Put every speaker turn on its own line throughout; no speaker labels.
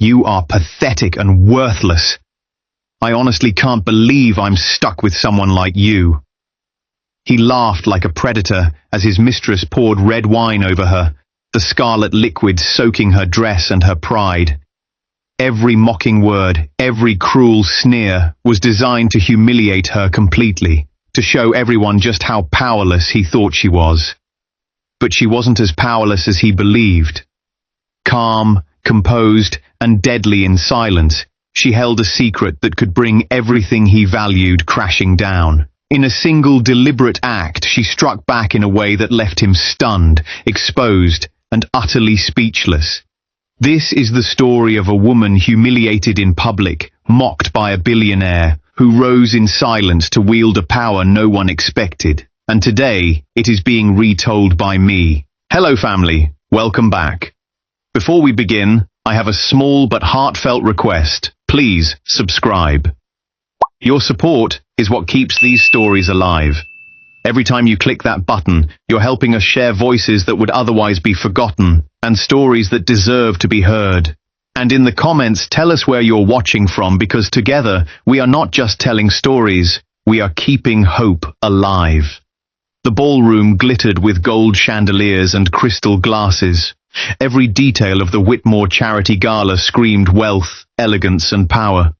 You are pathetic and worthless. I honestly can't believe I'm stuck with someone like you." He laughed like a predator as his mistress poured red wine over her, the scarlet liquid soaking her dress and her pride. Every mocking word, every cruel sneer was designed to humiliate her completely, to show everyone just how powerless he thought she was. But she wasn't as powerless as he believed. Calm, composed, and deadly in silence, she held a secret that could bring everything he valued crashing down. In a single deliberate act, she struck back in a way that left him stunned, exposed, and utterly speechless. This is the story of a woman humiliated in public, mocked by a billionaire, who rose in silence to wield a power no one expected. And today, it is being retold by me. Hello family, welcome back. Before we begin, I have a small but heartfelt request. Please subscribe. Your support is what keeps these stories alive. Every time you click that button, you're helping us share voices that would otherwise be forgotten, and stories that deserve to be heard. And in the comments, tell us where you're watching from, because together, we are not just telling stories, we are keeping hope alive. The ballroom glittered with gold chandeliers and crystal glasses. Every detail of the Whitmore Charity Gala screamed wealth, elegance, and power.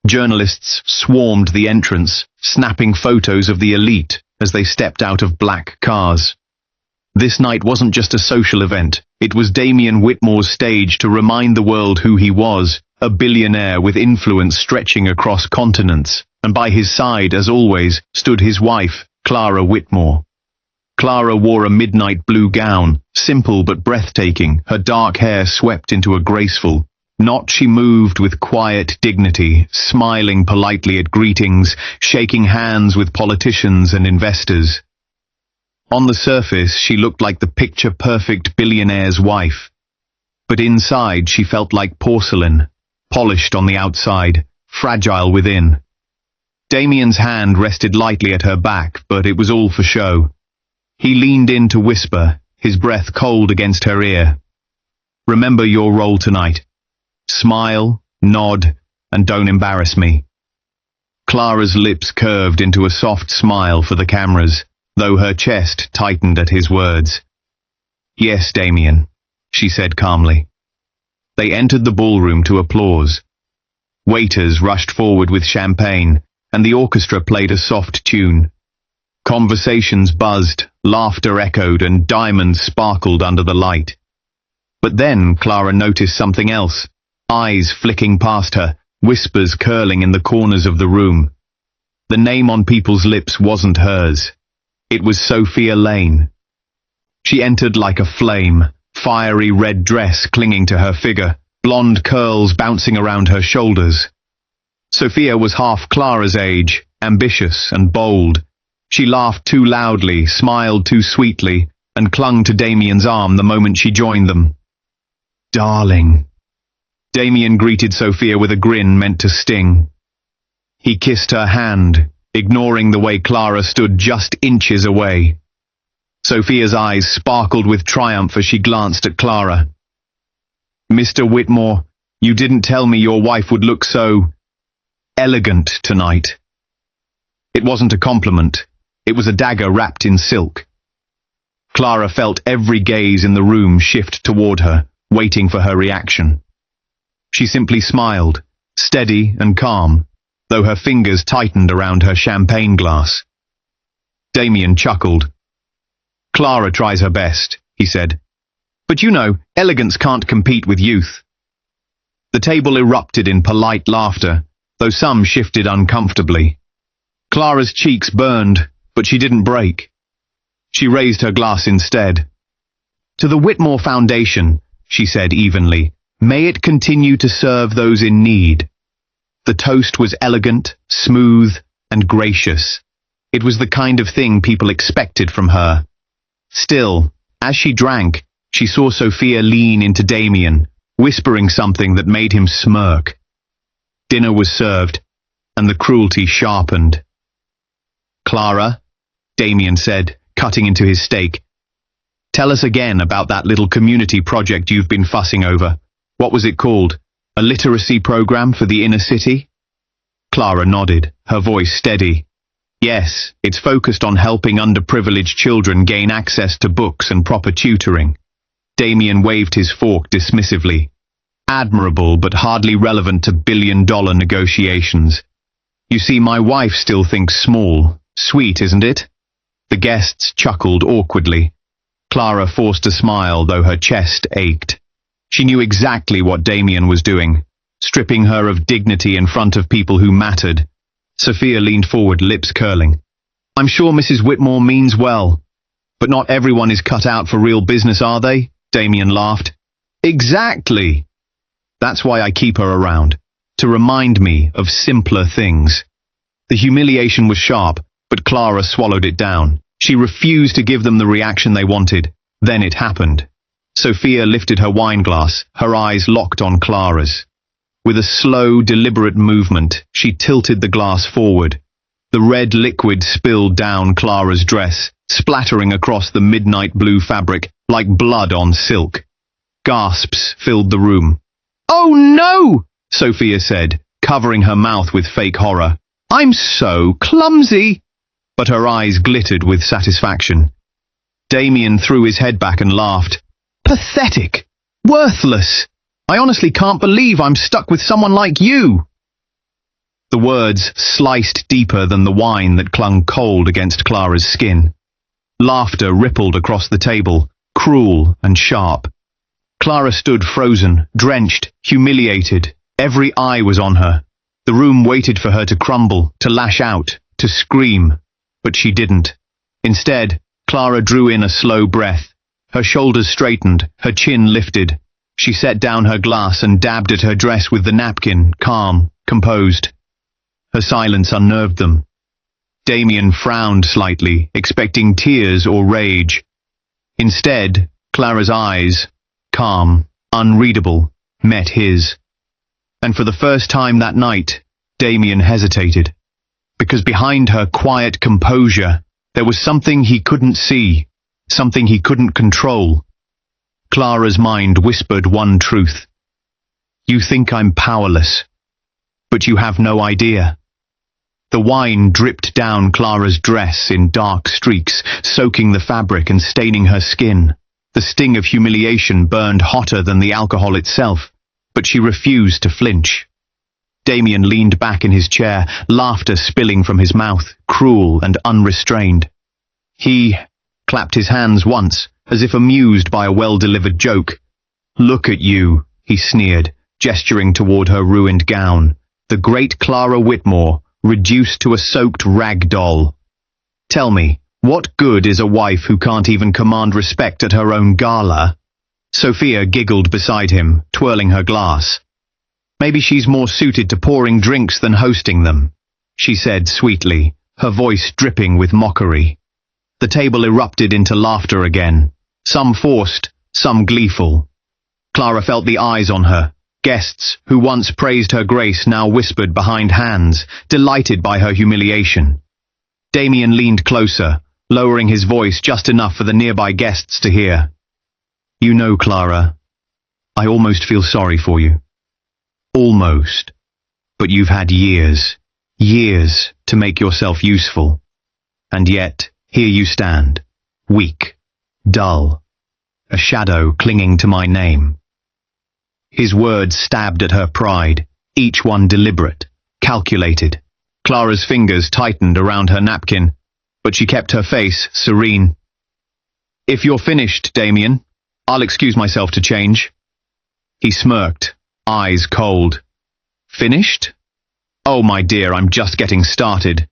Journalists swarmed the entrance, snapping photos of the elite as they stepped out of black cars. This night wasn't just a social event, it was Damien Whitmore's stage to remind the world who he was, a billionaire with influence stretching across continents, and by his side, as always, stood his wife, Clara Whitmore. Clara wore a midnight blue gown, simple but breathtaking, her dark hair swept into a graceful knot. She moved with quiet dignity, smiling politely at greetings, shaking hands with politicians and investors. On the surface, she looked like the picture-perfect billionaire's wife. But inside, she felt like porcelain, polished on the outside, fragile within. Damien's hand rested lightly at her back, but it was all for show. He leaned in to whisper, his breath cold against her ear. "Remember your role tonight. Smile, nod, and don't embarrass me." Clara's lips curved into a soft smile for the cameras, though her chest tightened at his words. "Yes, Damien," she said calmly. They entered the ballroom to applause. Waiters rushed forward with champagne, and the orchestra played a soft tune. Conversations buzzed, laughter echoed, and diamonds sparkled under the light. But then Clara noticed something else, eyes flicking past her, whispers curling in the corners of the room. The name on people's lips wasn't hers. It was Sophia Lane. She entered like a flame, fiery red dress clinging to her figure, blonde curls bouncing around her shoulders. Sophia was half Clara's age, ambitious and bold. She laughed too loudly, smiled too sweetly, and clung to Damien's arm the moment she joined them. "Darling." Damien greeted Sophia with a grin meant to sting. He kissed her hand, ignoring the way Clara stood just inches away. Sophia's eyes sparkled with triumph as she glanced at Clara. "Mr. Whitmore, you didn't tell me your wife would look so elegant tonight." It wasn't a compliment. It was a dagger wrapped in silk. Clara felt every gaze in the room shift toward her, waiting for her reaction. She simply smiled, steady and calm, though her fingers tightened around her champagne glass. Damien chuckled. "Clara tries her best," he said. "But you know, elegance can't compete with youth." The table erupted in polite laughter, though some shifted uncomfortably. Clara's cheeks burned, but she didn't break. She raised her glass instead. "To the Whitmore Foundation," she said evenly, "may it continue to serve those in need." The toast was elegant, smooth, and gracious. It was the kind of thing people expected from her. Still, as she drank, she saw Sophia lean into Damien, whispering something that made him smirk. Dinner was served, and the cruelty sharpened. "Clara," Damien said, cutting into his steak, "tell us again about that little community project you've been fussing over. What was it called? A literacy program for the inner city? Clara nodded, her voice steady. Yes, it's focused on helping underprivileged children gain access to books and proper tutoring. Damien waved his fork dismissively. Admirable, but hardly relevant to billion-dollar negotiations. You see, my wife still thinks small. Sweet, isn't it? The guests chuckled awkwardly. Clara forced a smile, though her chest ached. She knew exactly what Damien was doing, stripping her of dignity in front of people who mattered. Sophia leaned forward, lips curling. I'm sure Mrs. Whitmore means well. But not everyone is cut out for real business, are they? Damien laughed. Exactly. That's why I keep her around, to remind me of simpler things. The humiliation was sharp, but Clara swallowed it down. She refused to give them the reaction they wanted. Then it happened. Sophia lifted her wine glass, her eyes locked on Clara's. With a slow, deliberate movement, she tilted the glass forward. The red liquid spilled down Clara's dress, splattering across the midnight blue fabric like blood on silk. Gasps filled the room. Oh no! Sophia said, covering her mouth with fake horror. I'm so clumsy! But her eyes glittered with satisfaction. Damien threw his head back and laughed. Pathetic! Worthless! I honestly can't believe I'm stuck with someone like you! The words sliced deeper than the wine that clung cold against Clara's skin. Laughter rippled across the table, cruel and sharp. Clara stood frozen, drenched, humiliated. Every eye was on her. The room waited for her to crumble, to lash out, to scream. But she didn't. Instead, Clara drew in a slow breath. Her shoulders straightened, her chin lifted. She set down her glass and dabbed at her dress with the napkin, calm, composed. Her silence unnerved them. Damien frowned slightly, expecting tears or rage. Instead, Clara's eyes, calm, unreadable, met his. And for the first time that night, Damien hesitated. Because behind her quiet composure, there was something he couldn't see, something he couldn't control. Clara's mind whispered one truth. You think I'm powerless, but you have no idea. The wine dripped down Clara's dress in dark streaks, soaking the fabric and staining her skin. The sting of humiliation burned hotter than the alcohol itself, but she refused to flinch. Damien leaned back in his chair, laughter spilling from his mouth, cruel and unrestrained. He clapped his hands once, as if amused by a well-delivered joke. Look at you, he sneered, gesturing toward her ruined gown. The great Clara Whitmore, reduced to a soaked rag doll. Tell me, what good is a wife who can't even command respect at her own gala? Sophia giggled beside him, twirling her glass. Maybe she's more suited to pouring drinks than hosting them, she said sweetly, her voice dripping with mockery. The table erupted into laughter again, some forced, some gleeful. Clara felt the eyes on her. Guests who once praised her grace now whispered behind hands, delighted by her humiliation. Damien leaned closer, lowering his voice just enough for the nearby guests to hear. You know, Clara, I almost feel sorry for you. Almost. But you've had years to make yourself useful. And yet, here you stand, weak, dull, a shadow clinging to my name. His words stabbed at her pride, each one deliberate, calculated. Clara's fingers tightened around her napkin, but she kept her face serene. If you're finished, Damien, I'll excuse myself to change. He smirked, eyes cold. Finished? Oh, my dear, I'm just getting started.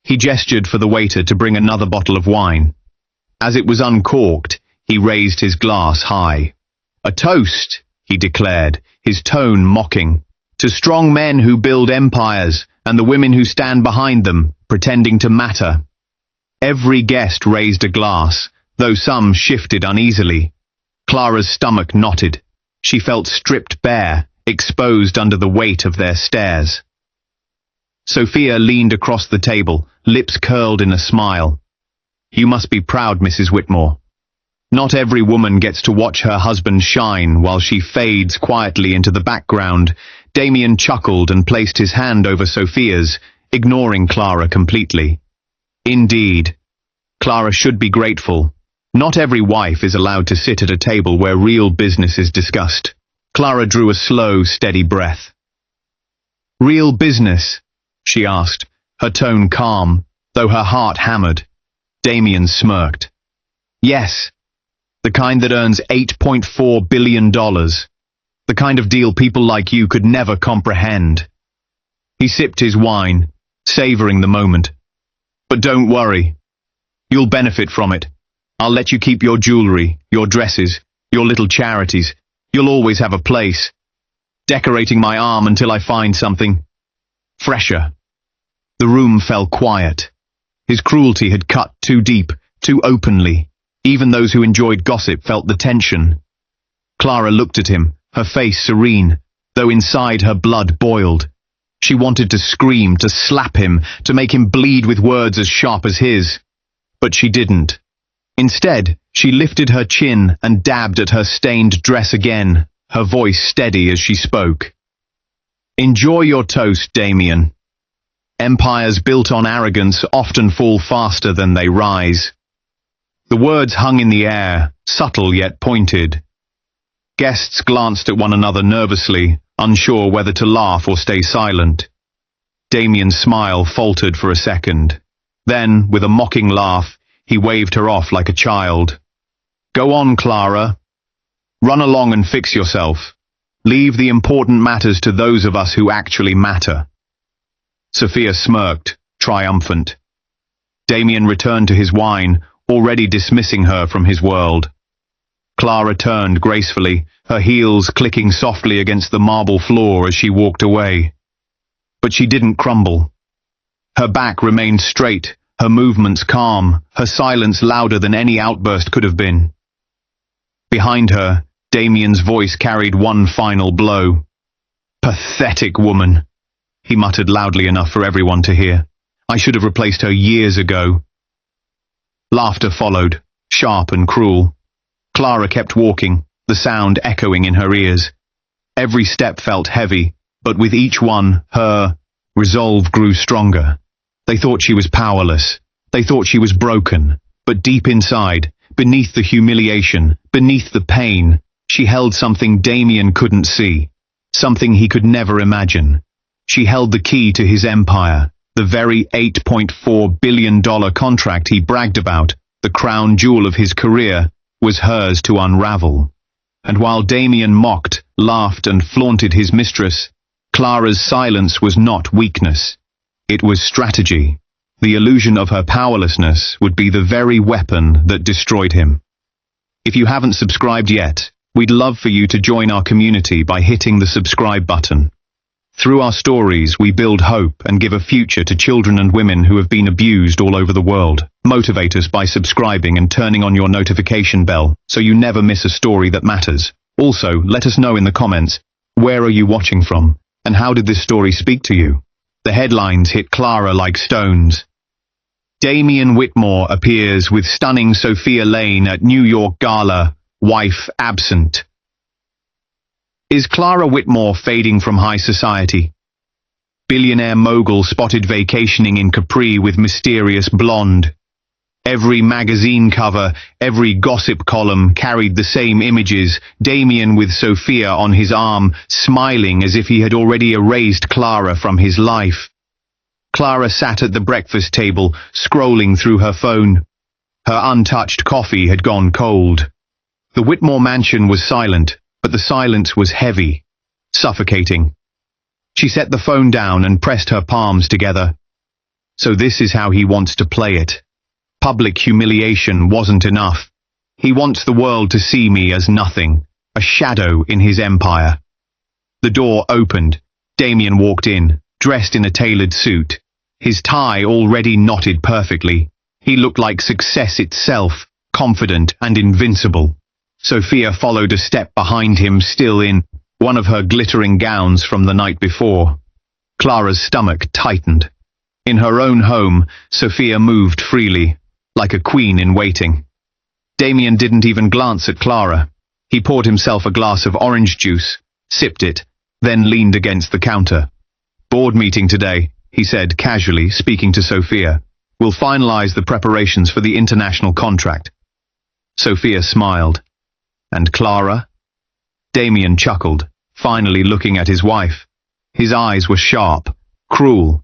He gestured for the waiter to bring another bottle of wine. As it was uncorked, he raised his glass high. A toast, he declared, his tone mocking, to strong men who build empires and the women who stand behind them, pretending to matter. Every guest raised a glass, though some shifted uneasily. Clara's stomach knotted. She felt stripped bare, exposed under the weight of their stares. Sophia leaned across the table, lips curled in a smile. You must be proud, Mrs. Whitmore. Not every woman gets to watch her husband shine while she fades quietly into the background. Damien chuckled and placed his hand over Sophia's, ignoring Clara completely. Indeed, Clara should be grateful. Not every wife is allowed to sit at a table where real business is discussed. Clara drew a slow, steady breath. Real business? She asked, her tone calm, though her heart hammered. Damien smirked. Yes. The kind that earns $8.4 billion. The kind of deal people like you could never comprehend. He sipped his wine, savoring the moment. But don't worry. You'll benefit from it. I'll let you keep your jewelry, your dresses, your little charities. You'll always have a place. Decorating my arm until I find something fresher. The room fell quiet. His cruelty had cut too deep, too openly. Even those who enjoyed gossip felt the tension. Clara looked at him, her face serene, though inside her blood boiled. She wanted to scream, to slap him, to make him bleed with words as sharp as his. But she didn't. Instead, she lifted her chin and dabbed at her stained dress again, her voice steady as she spoke. Enjoy your toast, Damien. Empires built on arrogance often fall faster than they rise. The words hung in the air, subtle yet pointed. Guests glanced at one another nervously, unsure whether to laugh or stay silent. Damien's smile faltered for a second. Then, with a mocking laugh, he waved her off like a child. Go on, Clara. Run along and fix yourself. Leave the important matters to those of us who actually matter. Sophia smirked, triumphant. Damien returned to his wine, already dismissing her from his world. Clara turned gracefully, her heels clicking softly against the marble floor as she walked away. But she didn't crumble. Her back remained straight, her movements calm, her silence louder than any outburst could have been. Behind her, Damien's voice carried one final blow. Pathetic woman, he muttered loudly enough for everyone to hear. I should have replaced her years ago. Laughter followed, sharp and cruel. Clara kept walking, the sound echoing in her ears. Every step felt heavy, but with each one, her resolve grew stronger. They thought she was powerless. They thought she was broken. But deep inside, beneath the humiliation, beneath the pain, she held something Damien couldn't see. Something he could never imagine. She held the key to his empire. The very $8.4 billion contract he bragged about, the crown jewel of his career, was hers to unravel. And while Damien mocked, laughed and flaunted his mistress, Clara's silence was not weakness. It was strategy. The illusion of her powerlessness would be the very weapon that destroyed him. If you haven't subscribed yet, we'd love for you to join our community by hitting the subscribe button. Through our stories, we build hope and give a future to children and women who have been abused all over the world. Motivate us by subscribing and turning on your notification bell so you never miss a story that matters. Also, let us know in the comments, where are you watching from, and how did this story speak to you? The headlines hit Clara like stones. Damien Whitmore appears with stunning Sophia Lane at New York gala, wife absent. Is Clara Whitmore fading from high society? Billionaire mogul spotted vacationing in Capri with mysterious blonde. Every magazine cover, every gossip column carried the same images, Damien with Sophia on his arm, smiling as if he had already erased Clara from his life. Clara sat at the breakfast table, scrolling through her phone. Her untouched coffee had gone cold. The Whitmore mansion was silent, but the silence was heavy, suffocating. She set the phone down and pressed her palms together. So this is how he wants to play it. Public humiliation wasn't enough. He wants the world to see me as nothing, a shadow in his empire. The door opened. Damien walked in, dressed in a tailored suit. His tie already knotted perfectly. He looked like success itself, confident and invincible. Sophia followed a step behind him, still in one of her glittering gowns from the night before. Clara's stomach tightened. In her own home, Sophia moved freely, like a queen in waiting. Damien didn't even glance at Clara. He poured himself a glass of orange juice, sipped it, then leaned against the counter. "Board meeting today," he said casually, speaking to Sophia. "We'll finalize the preparations for the international contract." Sophia smiled. "And Clara?" Damien chuckled, finally looking at his wife. His eyes were sharp, cruel.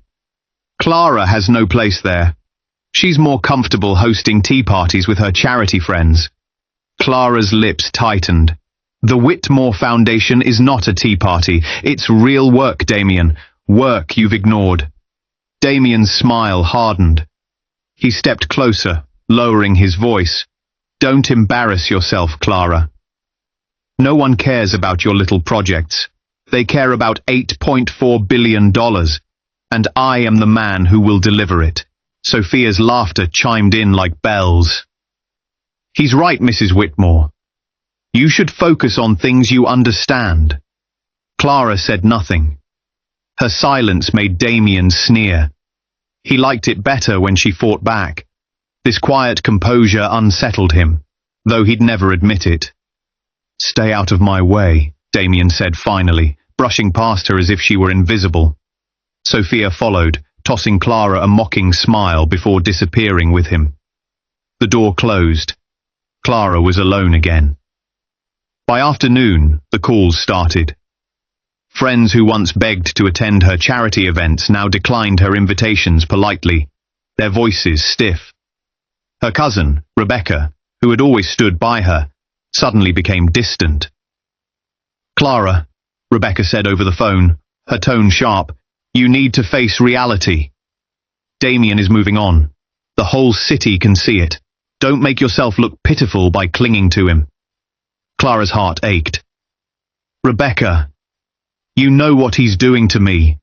"Clara has no place there. She's more comfortable hosting tea parties with her charity friends." Clara's lips tightened. "The Whitmore Foundation is not a tea party. It's real work, Damien. Work you've ignored." Damien's smile hardened. He stepped closer, lowering his voice. "Don't embarrass yourself, Clara. No one cares about your little projects. They care about $8.4 billion, and I am the man who will deliver it." Sophia's laughter chimed in like bells. "He's right, Mrs. Whitmore. You should focus on things you understand." Clara said nothing. Her silence made Damien sneer. He liked it better when she fought back. This quiet composure unsettled him, though he'd never admit it. "Stay out of my way," Damien said finally, brushing past her as if she were invisible. Sophia followed, tossing Clara a mocking smile before disappearing with him. The door closed. Clara was alone again. By afternoon, the calls started. Friends who once begged to attend her charity events now declined her invitations politely, their voices stiff. Her cousin, Rebecca, who had always stood by her, suddenly became distant. "Clara," Rebecca said over the phone, her tone sharp, "you need to face reality. Damien is moving on. The whole city can see it. Don't make yourself look pitiful by clinging to him." Clara's heart ached. "Rebecca, you know what he's doing to me.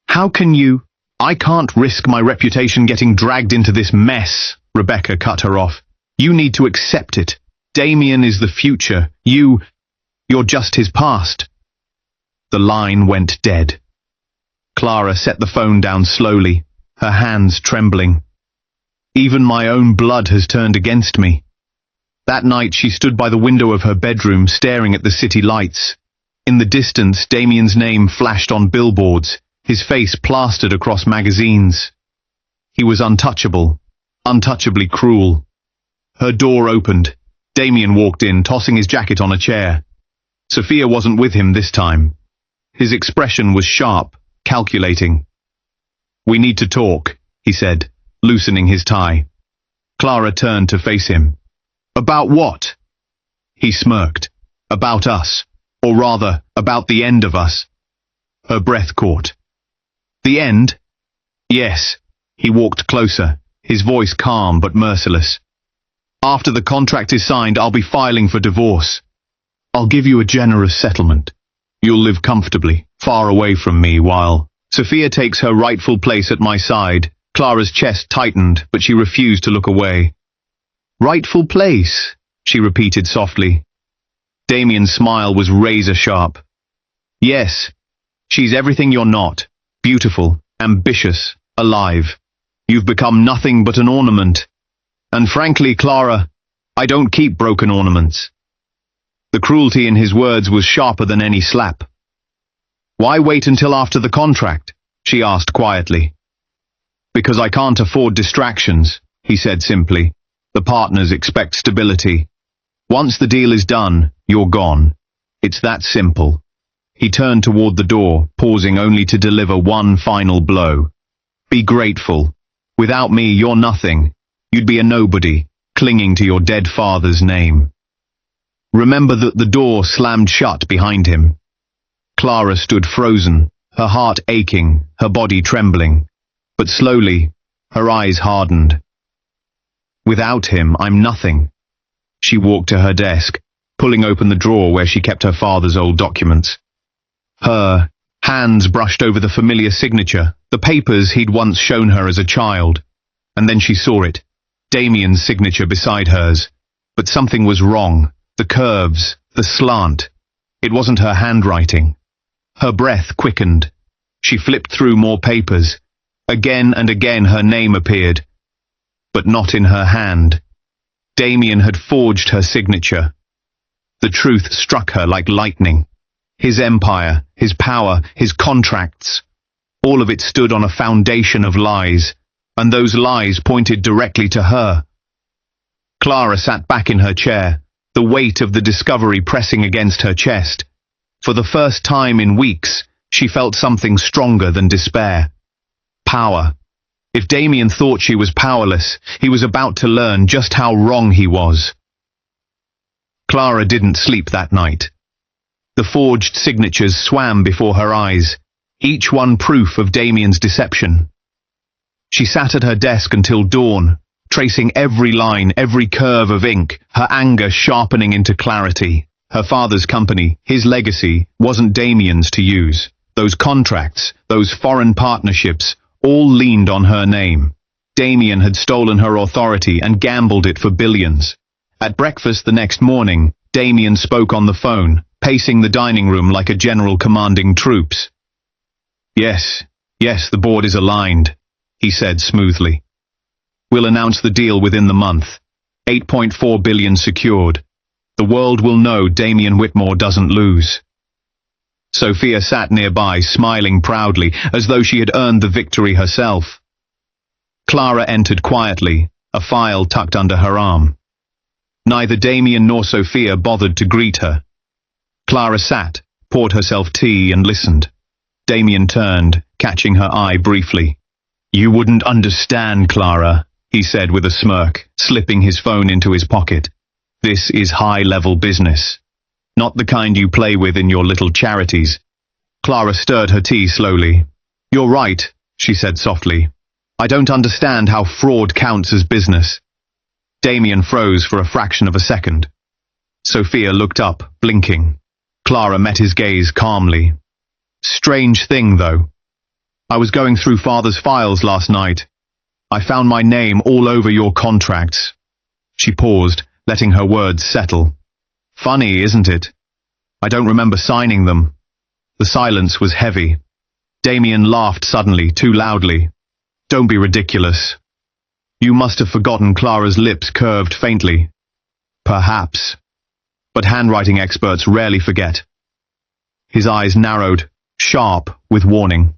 How can you—" "I can't risk my reputation getting dragged into this mess," Rebecca cut her off. "You need to accept it. Damien is the future. You're just his past." The line went dead. Clara set the phone down slowly, her hands trembling. "Even my own blood has turned against me." That night she stood by the window of her bedroom staring at the city lights. In the distance, Damien's name flashed on billboards, his face plastered across magazines. He was untouchable, untouchably cruel. Her door opened. Damien walked in, tossing his jacket on a chair. Sophia wasn't with him this time. His expression was sharp, calculating. "We need to talk," he said, loosening his tie. Clara turned to face him. "About what?" He smirked. "About us. Or rather, about the end of us." Her breath caught. "The end?" "Yes." He walked closer, his voice calm but merciless. "After the contract is signed, I'll be filing for divorce. I'll give you a generous settlement. You'll live comfortably, far away from me while Sophia takes her rightful place at my side." Clara's chest tightened, but she refused to look away. "Rightful place," she repeated softly. Damien's smile was razor-sharp. "Yes, she's everything you're not. Beautiful, ambitious, alive. You've become nothing but an ornament. And frankly, Clara, I don't keep broken ornaments." The cruelty in his words was sharper than any slap. "Why wait until after the contract?" she asked quietly. "Because I can't afford distractions," he said simply. "The partners expect stability. Once the deal is done, you're gone. It's that simple." He turned toward the door, pausing only to deliver one final blow. "Be grateful. Without me, you're nothing. You'd be a nobody, clinging to your dead father's name." Remember that the door slammed shut behind him. Clara stood frozen, her heart aching, her body trembling. But slowly, her eyes hardened. "Without him, I'm nothing." She walked to her desk, pulling open the drawer where she kept her father's old documents. Her hands brushed over the familiar signature, the papers he'd once shown her as a child. And then she saw it, Damien's signature beside hers. But something was wrong. The curves, the slant. It wasn't her handwriting. Her breath quickened. She flipped through more papers. Again and again her name appeared, but not in her hand. Damien had forged her signature. The truth struck her like lightning. His empire, his power, his contracts, all of it stood on a foundation of lies, and those lies pointed directly to her. Clara sat back in her chair, the weight of the discovery pressing against her chest. For the first time in weeks, she felt something stronger than despair. Power. If Damien thought she was powerless, he was about to learn just how wrong he was. Clara didn't sleep that night. The forged signatures swam before her eyes, each one proof of Damien's deception. She sat at her desk until dawn, tracing every line, every curve of ink, her anger sharpening into clarity. Her father's company, his legacy, wasn't Damien's to use. Those contracts, those foreign partnerships, all leaned on her name. Damien had stolen her authority and gambled it for billions. At breakfast the next morning, Damien spoke on the phone, pacing the dining room like a general commanding troops. Yes, the board is aligned, he said smoothly. We'll announce the deal within the month. 8.4 billion secured. The world will know Damien Whitmore doesn't lose. Sophia sat nearby, smiling proudly, as though she had earned the victory herself. Clara entered quietly, a file tucked under her arm. Neither Damien nor Sophia bothered to greet her. Clara sat, poured herself tea and listened. Damien turned, catching her eye briefly. You wouldn't understand, Clara, he said with a smirk, slipping his phone into his pocket. This is high-level business. Not the kind you play with in your little charities. Clara stirred her tea slowly. You're right, she said softly. I don't understand how fraud counts as business. Damien froze for a fraction of a second. Sophia looked up, blinking. Clara met his gaze calmly. Strange thing, though. I was going through Father's files last night. I found my name all over your contracts. She paused, letting her words settle. Funny, isn't it? I don't remember signing them. The silence was heavy. Damien laughed suddenly, too loudly. Don't be ridiculous. You must have forgotten. Clara's lips curved faintly. Perhaps. But handwriting experts rarely forget. His eyes narrowed, sharp with warning.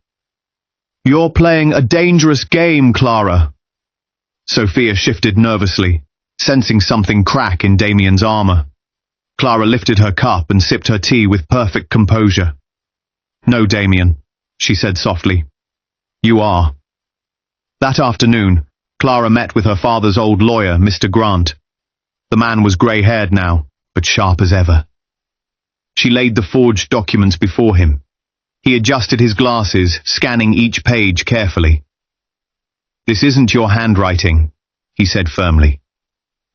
You're playing a dangerous game, Clara. Sophia shifted nervously, sensing something crack in Damien's armor. Clara lifted her cup and sipped her tea with perfect composure. No, Damien, she said softly. You are. That afternoon, Clara met with her father's old lawyer, Mr. Grant. The man was grey-haired now, but sharp as ever. She laid the forged documents before him. He adjusted his glasses, scanning each page carefully. This isn't your handwriting, he said firmly.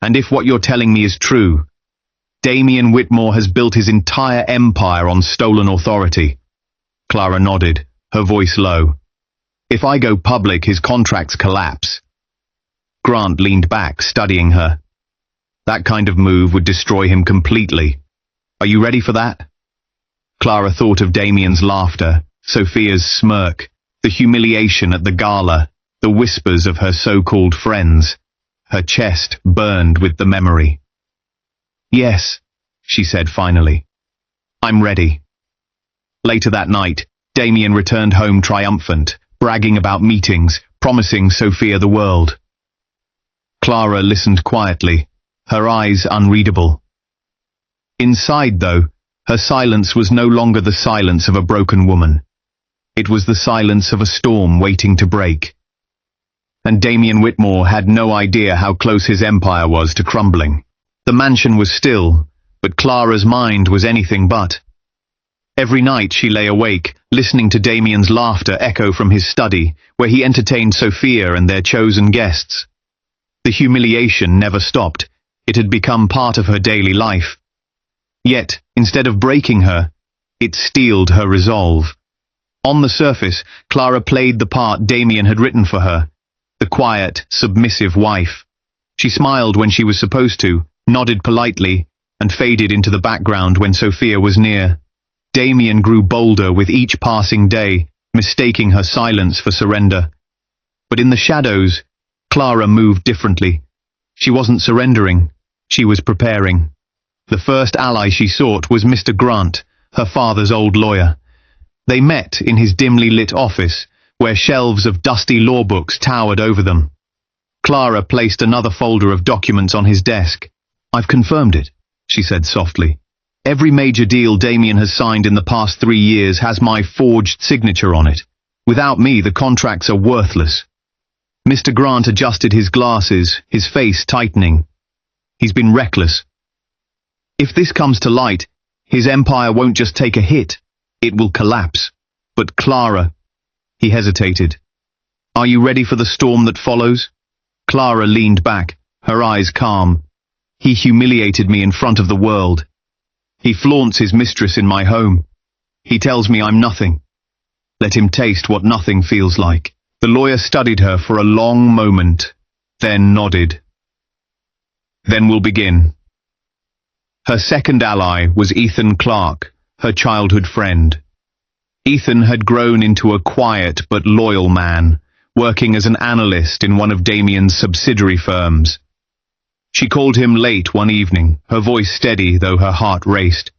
And if what you're telling me is true, Damien Whitmore has built his entire empire on stolen authority. Clara nodded, her voice low. If I go public, his contracts collapse. Grant leaned back, studying her. That kind of move would destroy him completely. Are you ready for that? Clara thought of Damien's laughter, Sophia's smirk, the humiliation at the gala, the whispers of her so-called friends. Her chest burned with the memory. Yes, she said finally. I'm ready. Later that night, Damien returned home triumphant, bragging about meetings, promising Sophia the world. Clara listened quietly, her eyes unreadable. Inside, though, her silence was no longer the silence of a broken woman. It was the silence of a storm waiting to break. And Damien Whitmore had no idea how close his empire was to crumbling. The mansion was still, but Clara's mind was anything but. Every night she lay awake, listening to Damien's laughter echo from his study, where he entertained Sophia and their chosen guests. The humiliation never stopped. It had become part of her daily life. Yet, instead of breaking her, it steeled her resolve. On the surface, Clara played the part Damien had written for her, the quiet, submissive wife. She smiled when she was supposed to, nodded politely, and faded into the background when Sophia was near. Damien grew bolder with each passing day, mistaking her silence for surrender. But in the shadows, Clara moved differently. She wasn't surrendering, She was preparing. The first ally she sought was Mr. Grant, her father's old lawyer. They met in his dimly lit office, where shelves of dusty law books towered over them. Clara placed another folder of documents on his desk. "I've confirmed it," she said softly. "Every major deal Damien has signed in the past 3 years has my forged signature on it. Without me, the contracts are worthless." Mr. Grant adjusted his glasses, his face tightening. "He's been reckless. If this comes to light, his empire won't just take a hit, it will collapse. But Clara..." He hesitated. "Are you ready for the storm that follows?" Clara leaned back, her eyes calm. "He humiliated me in front of the world. He flaunts his mistress in my home. He tells me I'm nothing. Let him taste what nothing feels like." The lawyer studied her for a long moment, then nodded. "Then we'll begin." Her second ally was Ethan Clark, her childhood friend. Ethan had grown into a quiet but loyal man, working as an analyst in one of Damien's subsidiary firms. She called him late one evening, her voice steady though her heart raced.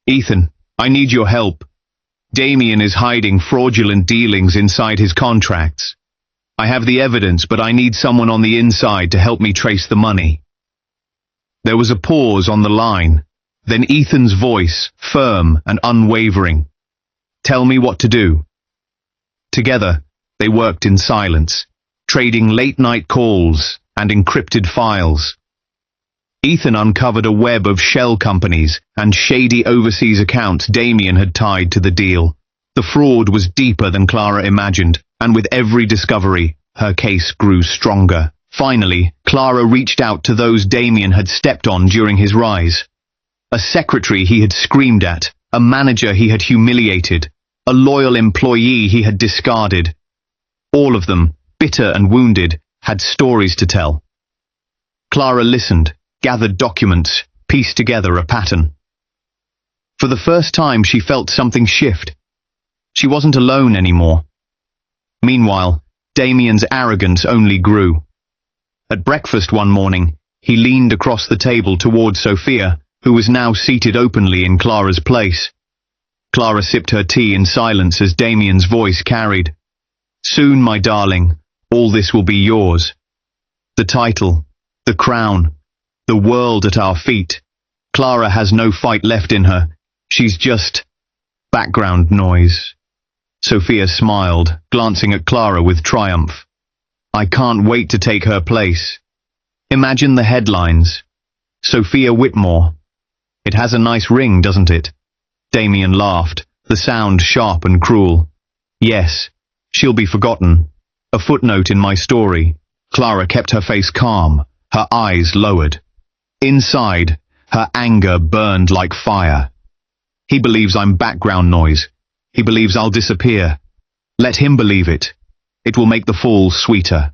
"Ethan, I need your help. Damien is hiding fraudulent dealings inside his contracts. I have the evidence, but I need someone on the inside to help me trace the money." There was a pause on the line, then Ethan's voice, firm and unwavering. "Tell me what to do." Together, they worked in silence, trading late-night calls and encrypted files. Ethan uncovered a web of shell companies and shady overseas accounts Damien had tied to the deal. The fraud was deeper than Clara imagined, and with every discovery, her case grew stronger. Finally, Clara reached out to those Damien had stepped on during his rise. A secretary he had screamed at, a manager he had humiliated, a loyal employee he had discarded. All of them, bitter and wounded, had stories to tell. Clara listened, gathered documents, pieced together a pattern. For the first time she felt something shift. She wasn't alone anymore. Meanwhile, Damien's arrogance only grew. At breakfast one morning, he leaned across the table toward Sophia, who was now seated openly in Clara's place. Clara sipped her tea in silence as Damien's voice carried. "Soon, my darling, all this will be yours. The title, the crown, the world at our feet. Clara has no fight left in her. She's just background noise." Sophia smiled, glancing at Clara with triumph. "I can't wait to take her place. Imagine the headlines. Sophia Whitmore. It has a nice ring, doesn't it?" Damien laughed, the sound sharp and cruel. "Yes, she'll be forgotten. A footnote in my story." Clara kept her face calm, her eyes lowered. Inside, her anger burned like fire. "He believes I'm background noise. He believes I'll disappear. Let him believe it. It will make the fall sweeter."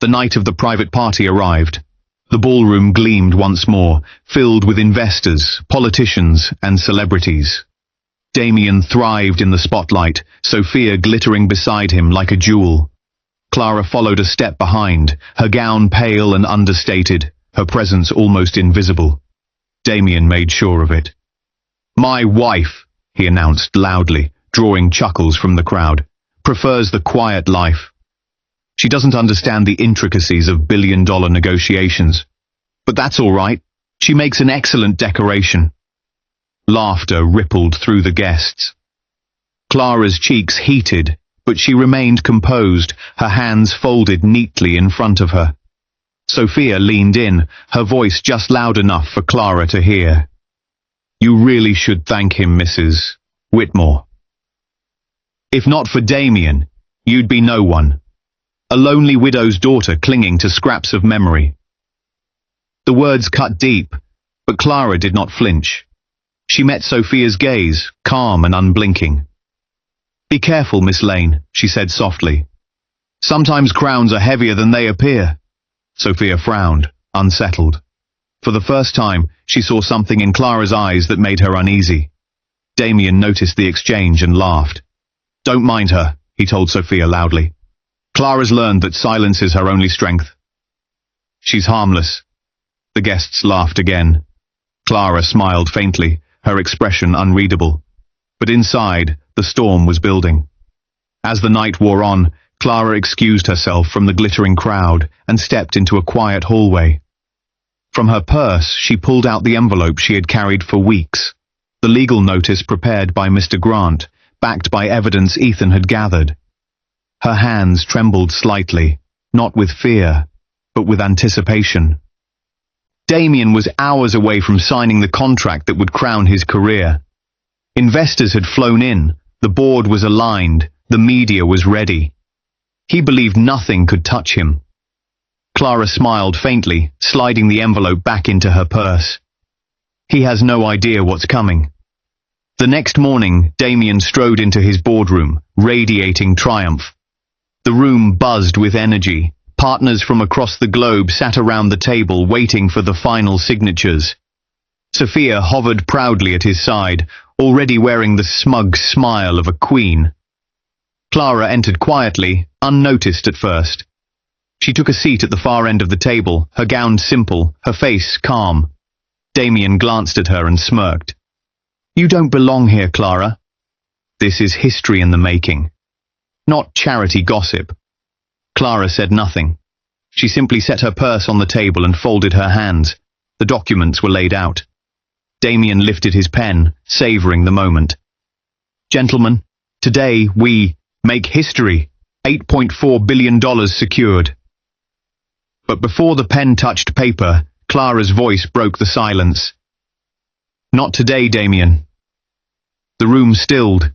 The night of the private party arrived. The ballroom gleamed once more, filled with investors, politicians, and celebrities. Damien thrived in the spotlight, Sophia glittering beside him like a jewel. Clara followed a step behind, her gown pale and understated, her presence almost invisible. Damien made sure of it. "My wife," he announced loudly, drawing chuckles from the crowd, "prefers the quiet life. She doesn't understand the intricacies of billion-dollar negotiations. But that's all right. She makes an excellent decoration." Laughter rippled through the guests. Clara's cheeks heated, but she remained composed, her hands folded neatly in front of her. Sophia leaned in, her voice just loud enough for Clara to hear. "You really should thank him, Mrs. Whitmore. If not for Damien, you'd be no one. A lonely widow's daughter clinging to scraps of memory." The words cut deep, but Clara did not flinch. She met Sophia's gaze, calm and unblinking. "Be careful, Miss Lane," she said softly. "Sometimes crowns are heavier than they appear." Sophia frowned, unsettled. For the first time, she saw something in Clara's eyes that made her uneasy. Damien noticed the exchange and laughed. "Don't mind her," he told Sophia loudly. "Clara's learned that silence is her only strength. She's harmless." The guests laughed again. Clara smiled faintly, her expression unreadable. But inside, the storm was building. As the night wore on, Clara excused herself from the glittering crowd and stepped into a quiet hallway. From her purse, she pulled out the envelope she had carried for weeks. The legal notice prepared by Mr. Grant, backed by evidence Ethan had gathered. Her hands trembled slightly, not with fear, but with anticipation. Damien was hours away from signing the contract that would crown his career. Investors had flown in, the board was aligned, the media was ready. He believed nothing could touch him. Clara smiled faintly, sliding the envelope back into her purse. He has no idea what's coming. The next morning, Damien strode into his boardroom, radiating triumph. The room buzzed with energy. Partners from across the globe sat around the table waiting for the final signatures. Sophia hovered proudly at his side, already wearing the smug smile of a queen. Clara entered quietly, unnoticed at first. She took a seat at the far end of the table, her gown simple, her face calm. Damien glanced at her and smirked. "You don't belong here, Clara. This is history in the making. Not charity gossip." Clara said nothing. She simply set her purse on the table and folded her hands. The documents were laid out. Damien lifted his pen, savoring the moment. "Gentlemen, today we make history. $8.4 billion secured." But before the pen touched paper, Clara's voice broke the silence. "Not today, Damien." The room stilled.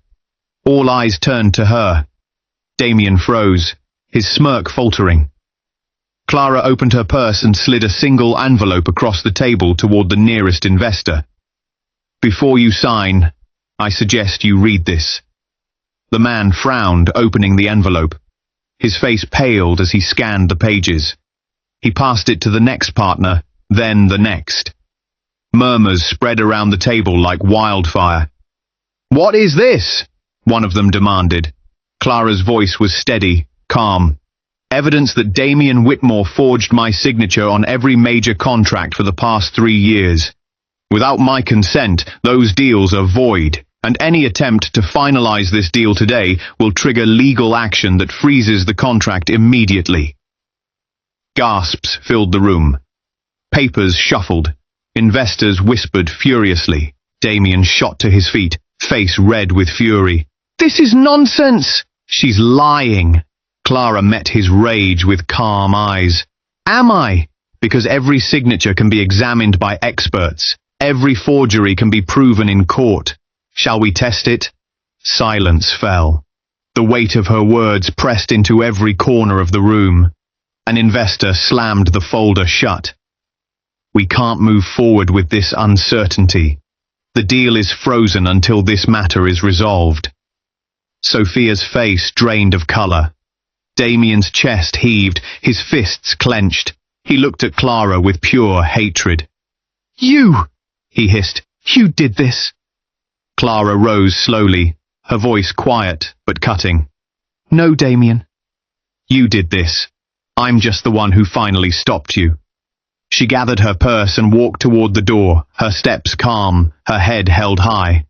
All eyes turned to her. Damien froze, his smirk faltering. Clara opened her purse and slid a single envelope across the table toward the nearest investor. "Before you sign, I suggest you read this." The man frowned, opening the envelope. His face paled as he scanned the pages. He passed it to the next partner, then the next. Murmurs spread around the table like wildfire. "What is this?" one of them demanded. Clara's voice was steady, calm. "Evidence that Damien Whitmore forged my signature on every major contract for the past 3 years. Without my consent, those deals are void, and any attempt to finalize this deal today will trigger legal action that freezes the contract immediately." Gasps filled the room. Papers shuffled. Investors whispered furiously. Damien shot to his feet, face red with fury. "This is nonsense!" "She's lying." Clara met his rage with calm eyes. "Am I? Because every signature can be examined by experts. Every forgery can be proven in court. Shall we test it?" Silence fell. The weight of her words pressed into every corner of the room. An investor slammed the folder shut. "We can't move forward with this uncertainty. The deal is frozen until this matter is resolved." Sophia's face drained of color. Damien's chest heaved, his fists clenched. He looked at Clara with pure hatred. "You!" he hissed. "You did this!" Clara rose slowly, her voice quiet but cutting. "No, Damien. You did this. I'm just the one who finally stopped you." She gathered her purse and walked toward the door, her steps calm, her head held high.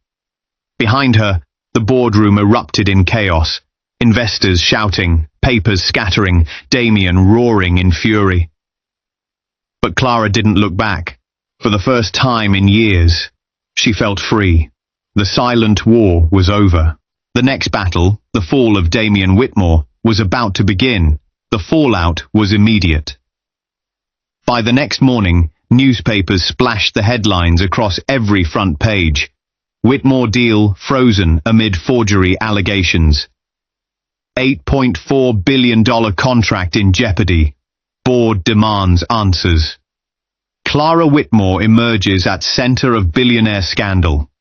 Behind her, the boardroom erupted in chaos. Investors shouting, papers scattering, Damien roaring in fury. But Clara didn't look back. For the first time in years, she felt free. The silent war was over. The next battle, the fall of Damien Whitmore, was about to begin. The fallout was immediate. By the next morning, newspapers splashed the headlines across every front page. Whitmore deal frozen amid forgery allegations. $8.4 billion contract in jeopardy. Board demands answers. Clara Whitmore emerges at center of billionaire scandal.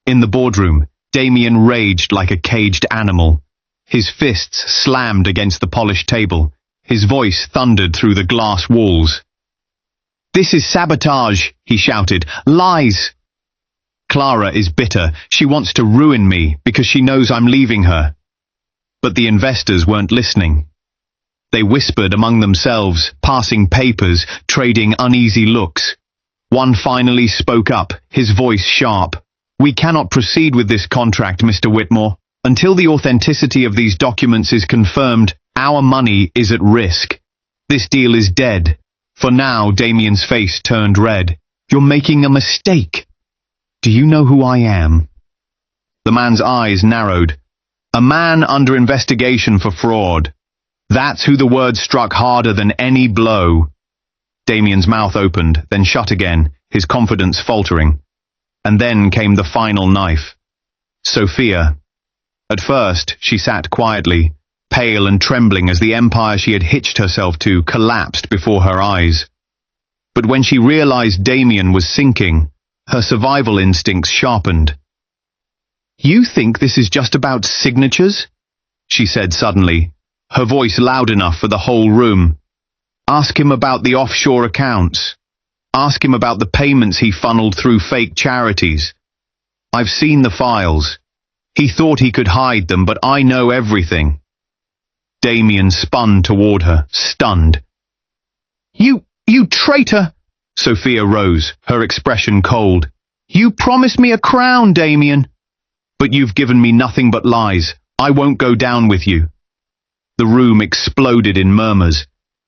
In the boardroom, Damien raged like a caged animal. His fists slammed against the polished table. His voice thundered through the glass walls. "This is sabotage," he shouted. "Lies!" Clara is bitter. She wants to ruin me because she knows I'm leaving her. But the investors weren't listening. They whispered among themselves, passing papers, trading uneasy looks. One finally spoke up, his voice sharp. "We cannot proceed with this contract, Mr. Whitmore. Until the authenticity of these documents is confirmed, our money is at risk. This deal is dead." For now, Damien's face turned red. "You're making a mistake. Do you know who I am?" The man's eyes narrowed. "A man under investigation for fraud. That's who the word struck harder than any blow." Damien's mouth opened, then shut again, his confidence faltering. And then came the final knife. Sophia. At first, she sat quietly, pale and trembling as the empire she had hitched herself to collapsed before her eyes. But when she realized Damien was sinking, her survival instincts sharpened. "You think this is just about signatures?" she said suddenly, her voice loud enough for the whole room. "Ask him about the offshore accounts. Ask him about the payments he funneled through fake charities. I've seen the files. He thought he could hide them, but I know everything." Damien spun toward her, stunned. You traitor!" Sophia rose, her expression cold. "You promised me a crown, Damien." "But you've given me nothing but lies. I won't go down with you." The room exploded in murmurs.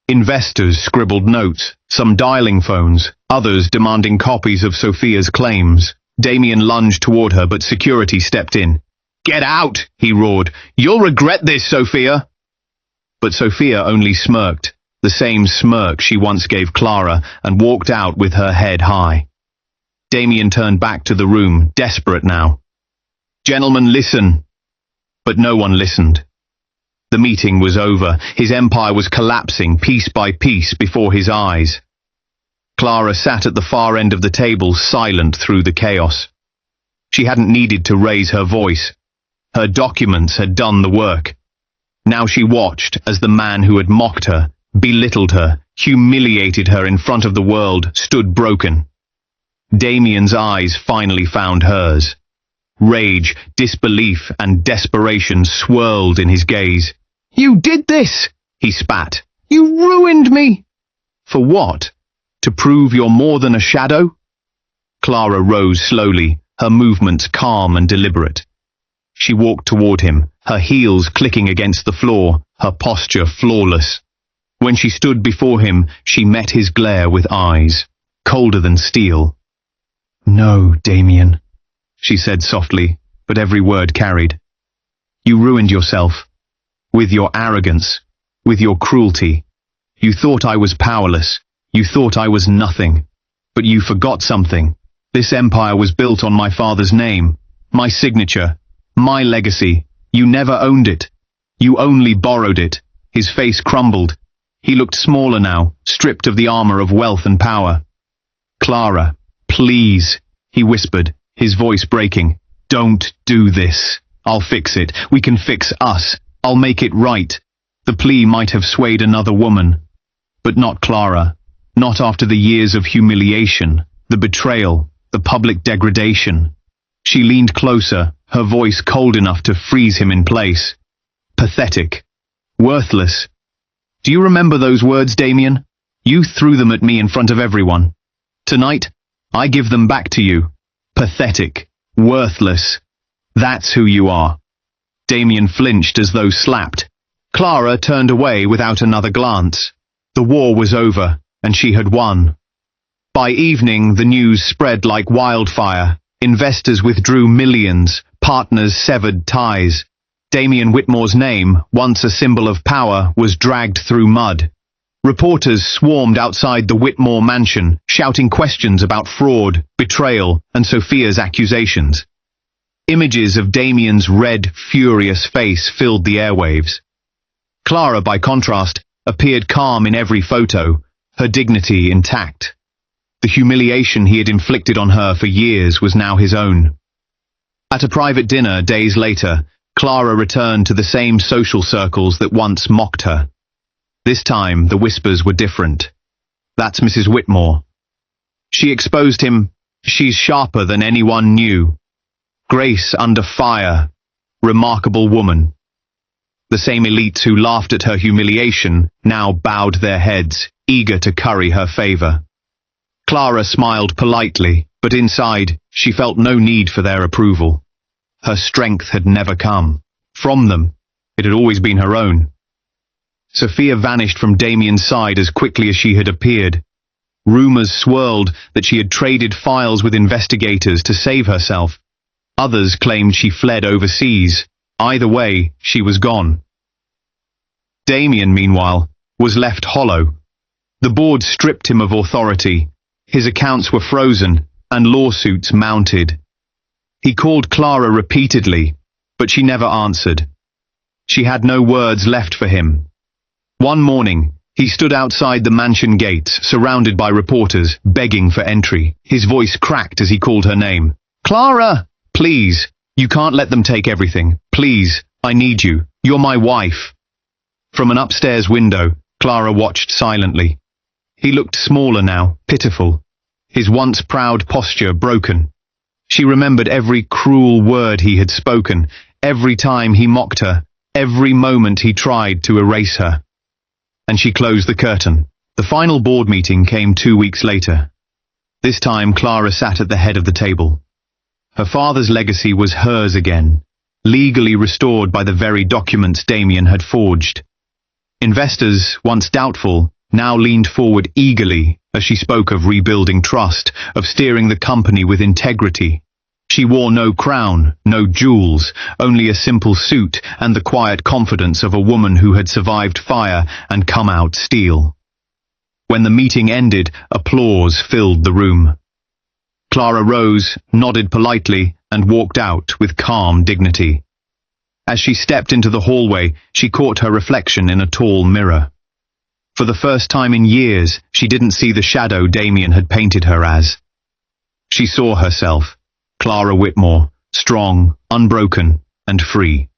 Investors scribbled notes, some dialing phones, others demanding copies of Sophia's claims. Damien lunged toward her, but security stepped in. "Get out!" he roared. "You'll regret this, Sophia!" But Sophia only smirked, the same smirk she once gave Clara, and walked out with her head high. Damien turned back to the room, desperate now. "Gentlemen, listen." But no one listened. The meeting was over. His empire was collapsing piece by piece before his eyes. Clara sat at the far end of the table, silent through the chaos. She hadn't needed to raise her voice. Her documents had done the work. Now she watched as the man who had mocked her, belittled her, humiliated her in front of the world, stood broken. Damien's eyes finally found hers. Rage, disbelief, and desperation swirled in his gaze. "You did this!" he spat. "You ruined me!" "For what? To prove you're more than a shadow?" Clara rose slowly, her movements calm and deliberate. She walked toward him, her heels clicking against the floor, her posture flawless. When she stood before him, she met his glare with eyes, colder than steel. "No, Damien," she said softly, but every word carried. "You ruined yourself. With your arrogance, with your cruelty. You thought I was powerless. You thought I was nothing. But you forgot something. This empire was built on my father's name, my signature, my legacy. You never owned it. You only borrowed it." His face crumbled. He looked smaller now, stripped of the armor of wealth and power. "Clara, please," he whispered, his voice breaking. "Don't do this. I'll fix it. We can fix us. I'll make it right." The plea might have swayed another woman, but not Clara. Not after the years of humiliation, the betrayal, the public degradation. She leaned closer, her voice cold enough to freeze him in place. "Pathetic. Worthless. Do you remember those words, Damien? You threw them at me in front of everyone. Tonight, I give them back to you. Pathetic. Worthless. That's who you are." Damien flinched as though slapped. Clara turned away without another glance. The war was over, and she had won. By evening, the news spread like wildfire. Investors withdrew millions, partners severed ties. Damien Whitmore's name, once a symbol of power, was dragged through mud. Reporters swarmed outside the Whitmore mansion, shouting questions about fraud, betrayal, and Sophia's accusations. Images of Damien's red, furious face filled the airwaves. Clara, by contrast, appeared calm in every photo, her dignity intact. The humiliation he had inflicted on her for years was now his own. At a private dinner days later, Clara returned to the same social circles that once mocked her. This time, the whispers were different. "That's Mrs. Whitmore. She exposed him. She's sharper than anyone knew. Grace under fire. Remarkable woman." The same elites who laughed at her humiliation now bowed their heads, eager to curry her favor. Clara smiled politely, but inside, she felt no need for their approval. Her strength had never come from them. It had always been her own. Sophia vanished from Damien's side as quickly as she had appeared. Rumors swirled that she had traded files with investigators to save herself. Others claimed she fled overseas. Either way, she was gone. Damien, meanwhile, was left hollow. The board stripped him of authority. His accounts were frozen, and lawsuits mounted. He called Clara repeatedly, but she never answered. She had no words left for him. One morning, he stood outside the mansion gates, surrounded by reporters, begging for entry. His voice cracked as he called her name. "Clara! Please, you can't let them take everything. Please, I need you. You're my wife." From an upstairs window, Clara watched silently. He looked smaller now, pitiful. His once proud posture broken. She remembered every cruel word he had spoken, every time he mocked her, every moment he tried to erase her. And she closed the curtain. The final board meeting came 2 weeks later. This time Clara sat at the head of the table. Her father's legacy was hers again, legally restored by the very documents Damien had forged. Investors, once doubtful, now leaned forward eagerly as she spoke of rebuilding trust, of steering the company with integrity. She wore no crown, no jewels, only a simple suit and the quiet confidence of a woman who had survived fire and come out steel. When the meeting ended, applause filled the room. Clara rose, nodded politely, and walked out with calm dignity. As she stepped into the hallway, she caught her reflection in a tall mirror. For the first time in years, she didn't see the shadow Damien had painted her as. She saw herself, Clara Whitmore, strong, unbroken, and free.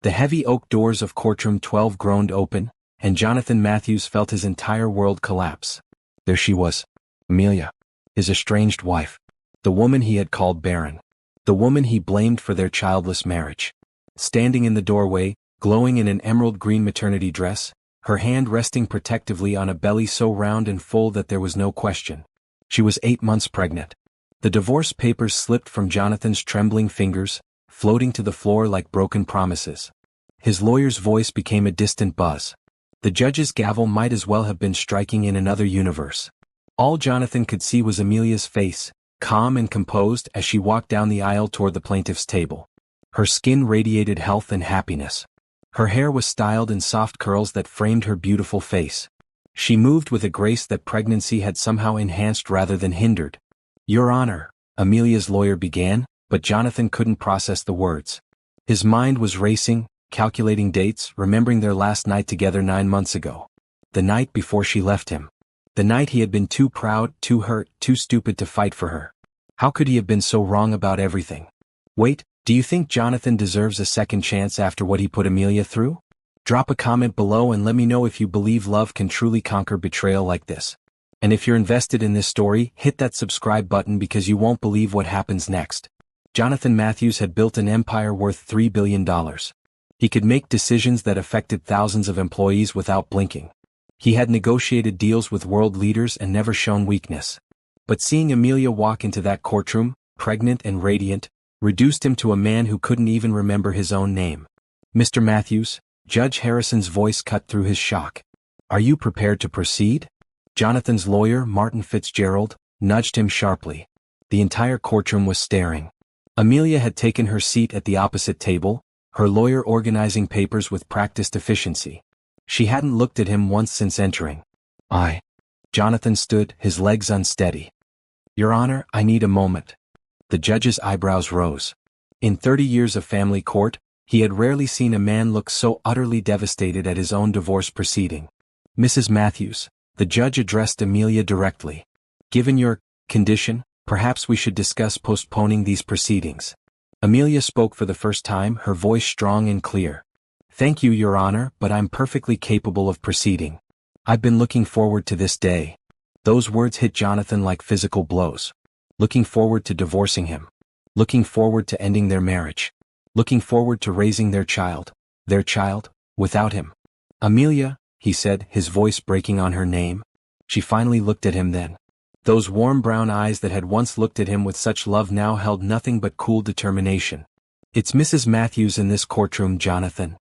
The heavy oak doors of courtroom 12 groaned open, and Jonathan Matthews felt his entire world collapse. There she was, Amelia, his estranged wife, the woman he had called barren, the woman he blamed for their childless marriage. Standing in the doorway, glowing in an emerald green maternity dress, her hand resting protectively on a belly so round and full that there was no question. She was 8 months pregnant. The divorce papers slipped from Jonathan's trembling fingers, floating to the floor like broken promises. His lawyer's voice became a distant buzz. The judge's gavel might as well have been striking in another universe. All Jonathan could see was Amelia's face, calm and composed as she walked down the aisle toward the plaintiff's table. Her skin radiated health and happiness. Her hair was styled in soft curls that framed her beautiful face. She moved with a grace that pregnancy had somehow enhanced rather than hindered. "Your Honor," Amelia's lawyer began, but Jonathan couldn't process the words. His mind was racing, calculating dates, remembering their last night together 9 months ago. The night before she left him. The night he had been too proud, too hurt, too stupid to fight for her. How could he have been so wrong about everything? Wait, do you think Jonathan deserves a second chance after what he put Amelia through? Drop a comment below and let me know if you believe love can truly conquer betrayal like this. And if you're invested in this story, hit that subscribe button because you won't believe what happens next. Jonathan Matthews had built an empire worth $3 billion. He could make decisions that affected thousands of employees without blinking. He had negotiated deals with world leaders and never shown weakness. But seeing Amelia walk into that courtroom, pregnant and radiant, reduced him to a man who couldn't even remember his own name. "Mr. Matthews," Judge Harrison's voice cut through his shock. "Are you prepared to proceed?" Jonathan's lawyer, Martin Fitzgerald, nudged him sharply. The entire courtroom was staring. Amelia had taken her seat at the opposite table, her lawyer organizing papers with practiced efficiency. She hadn't looked at him once since entering. Jonathan stood, his legs unsteady. "Your Honor, I need a moment." The judge's eyebrows rose. In 30 years of family court, he had rarely seen a man look so utterly devastated at his own divorce proceeding. "Mrs. Matthews," the judge addressed Amelia directly. "Given your condition, perhaps we should discuss postponing these proceedings." Amelia spoke for the first time, her voice strong and clear. "Thank you, Your Honor, but I'm perfectly capable of proceeding. I've been looking forward to this day." Those words hit Jonathan like physical blows. Looking forward to divorcing him. Looking forward to ending their marriage. looking forward to raising their child, without him. Amelia, he said, his voice breaking on her name. She finally looked at him then. Those warm brown eyes that had once looked at him with such love now held nothing but cool determination. It's Mrs. Matthews in this courtroom, Jonathan.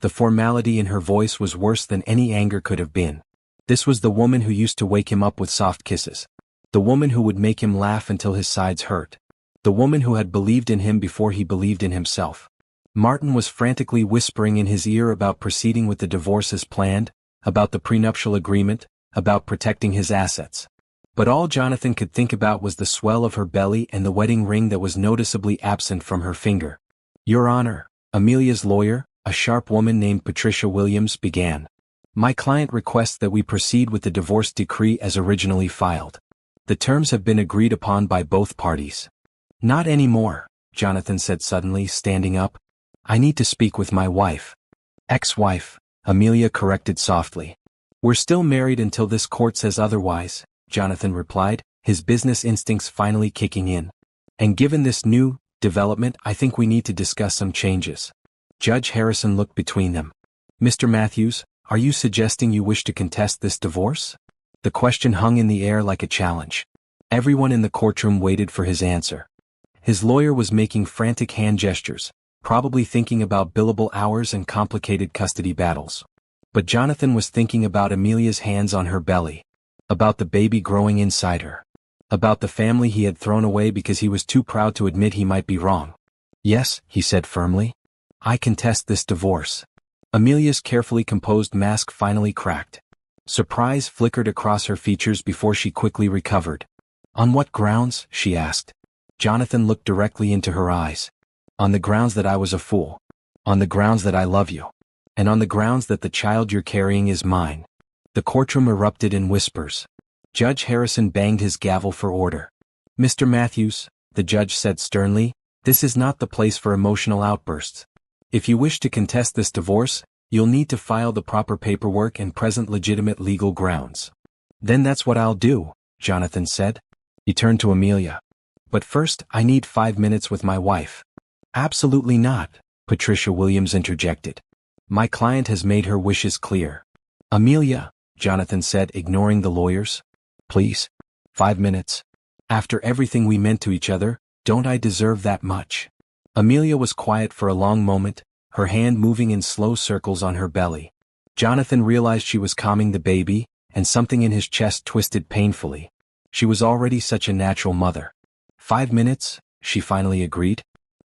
The formality in her voice was worse than any anger could have been. This was the woman who used to wake him up with soft kisses. The woman who would make him laugh until his sides hurt. The woman who had believed in him before he believed in himself. Martin was frantically whispering in his ear about proceeding with the divorce as planned, about the prenuptial agreement, about protecting his assets. But all Jonathan could think about was the swell of her belly and the wedding ring that was noticeably absent from her finger. Your Honor, Amelia's lawyer, a sharp woman named Patricia Williams, began. My client requests that we proceed with the divorce decree as originally filed. The terms have been agreed upon by both parties. Not anymore, Jonathan said suddenly, standing up. I need to speak with my wife. Ex-wife, Amelia corrected softly. We're still married until this court says otherwise, Jonathan replied, his business instincts finally kicking in. And given this new development, I think we need to discuss some changes. Judge Harrison looked between them. Mr. Matthews, are you suggesting you wish to contest this divorce? The question hung in the air like a challenge. Everyone in the courtroom waited for his answer. His lawyer was making frantic hand gestures, probably thinking about billable hours and complicated custody battles. But Jonathan was thinking about Amelia's hands on her belly, about the baby growing inside her, about the family he had thrown away because he was too proud to admit he might be wrong. Yes, he said firmly. I contest this divorce. Amelia's carefully composed mask finally cracked. Surprise flickered across her features before she quickly recovered. On what grounds? She asked. Jonathan looked directly into her eyes. On the grounds that I was a fool. On the grounds that I love you. And on the grounds that the child you're carrying is mine. The courtroom erupted in whispers. Judge Harrison banged his gavel for order. Mr. Matthews, the judge said sternly, this is not the place for emotional outbursts. If you wish to contest this divorce, you'll need to file the proper paperwork and present legitimate legal grounds. Then that's what I'll do, Jonathan said. He turned to Amelia. But first, I need 5 minutes with my wife. Absolutely not, Patricia Williams interjected. My client has made her wishes clear. Amelia, Jonathan said, ignoring the lawyers. Please. 5 minutes. After everything we meant to each other, don't I deserve that much? Amelia was quiet for a long moment, her hand moving in slow circles on her belly. Jonathan realized she was calming the baby, and something in his chest twisted painfully. She was already such a natural mother. 5 minutes, she finally agreed.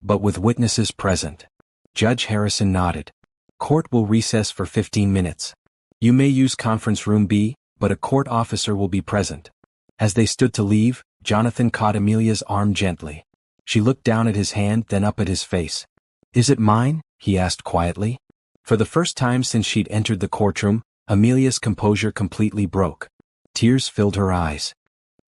But with witnesses present. Judge Harrison nodded. Court will recess for 15 minutes. You may use conference room B, but a court officer will be present. As they stood to leave, Jonathan caught Amelia's arm gently. She looked down at his hand, then up at his face. Is it mine? He asked quietly. For the first time since she'd entered the courtroom, Amelia's composure completely broke. Tears filled her eyes.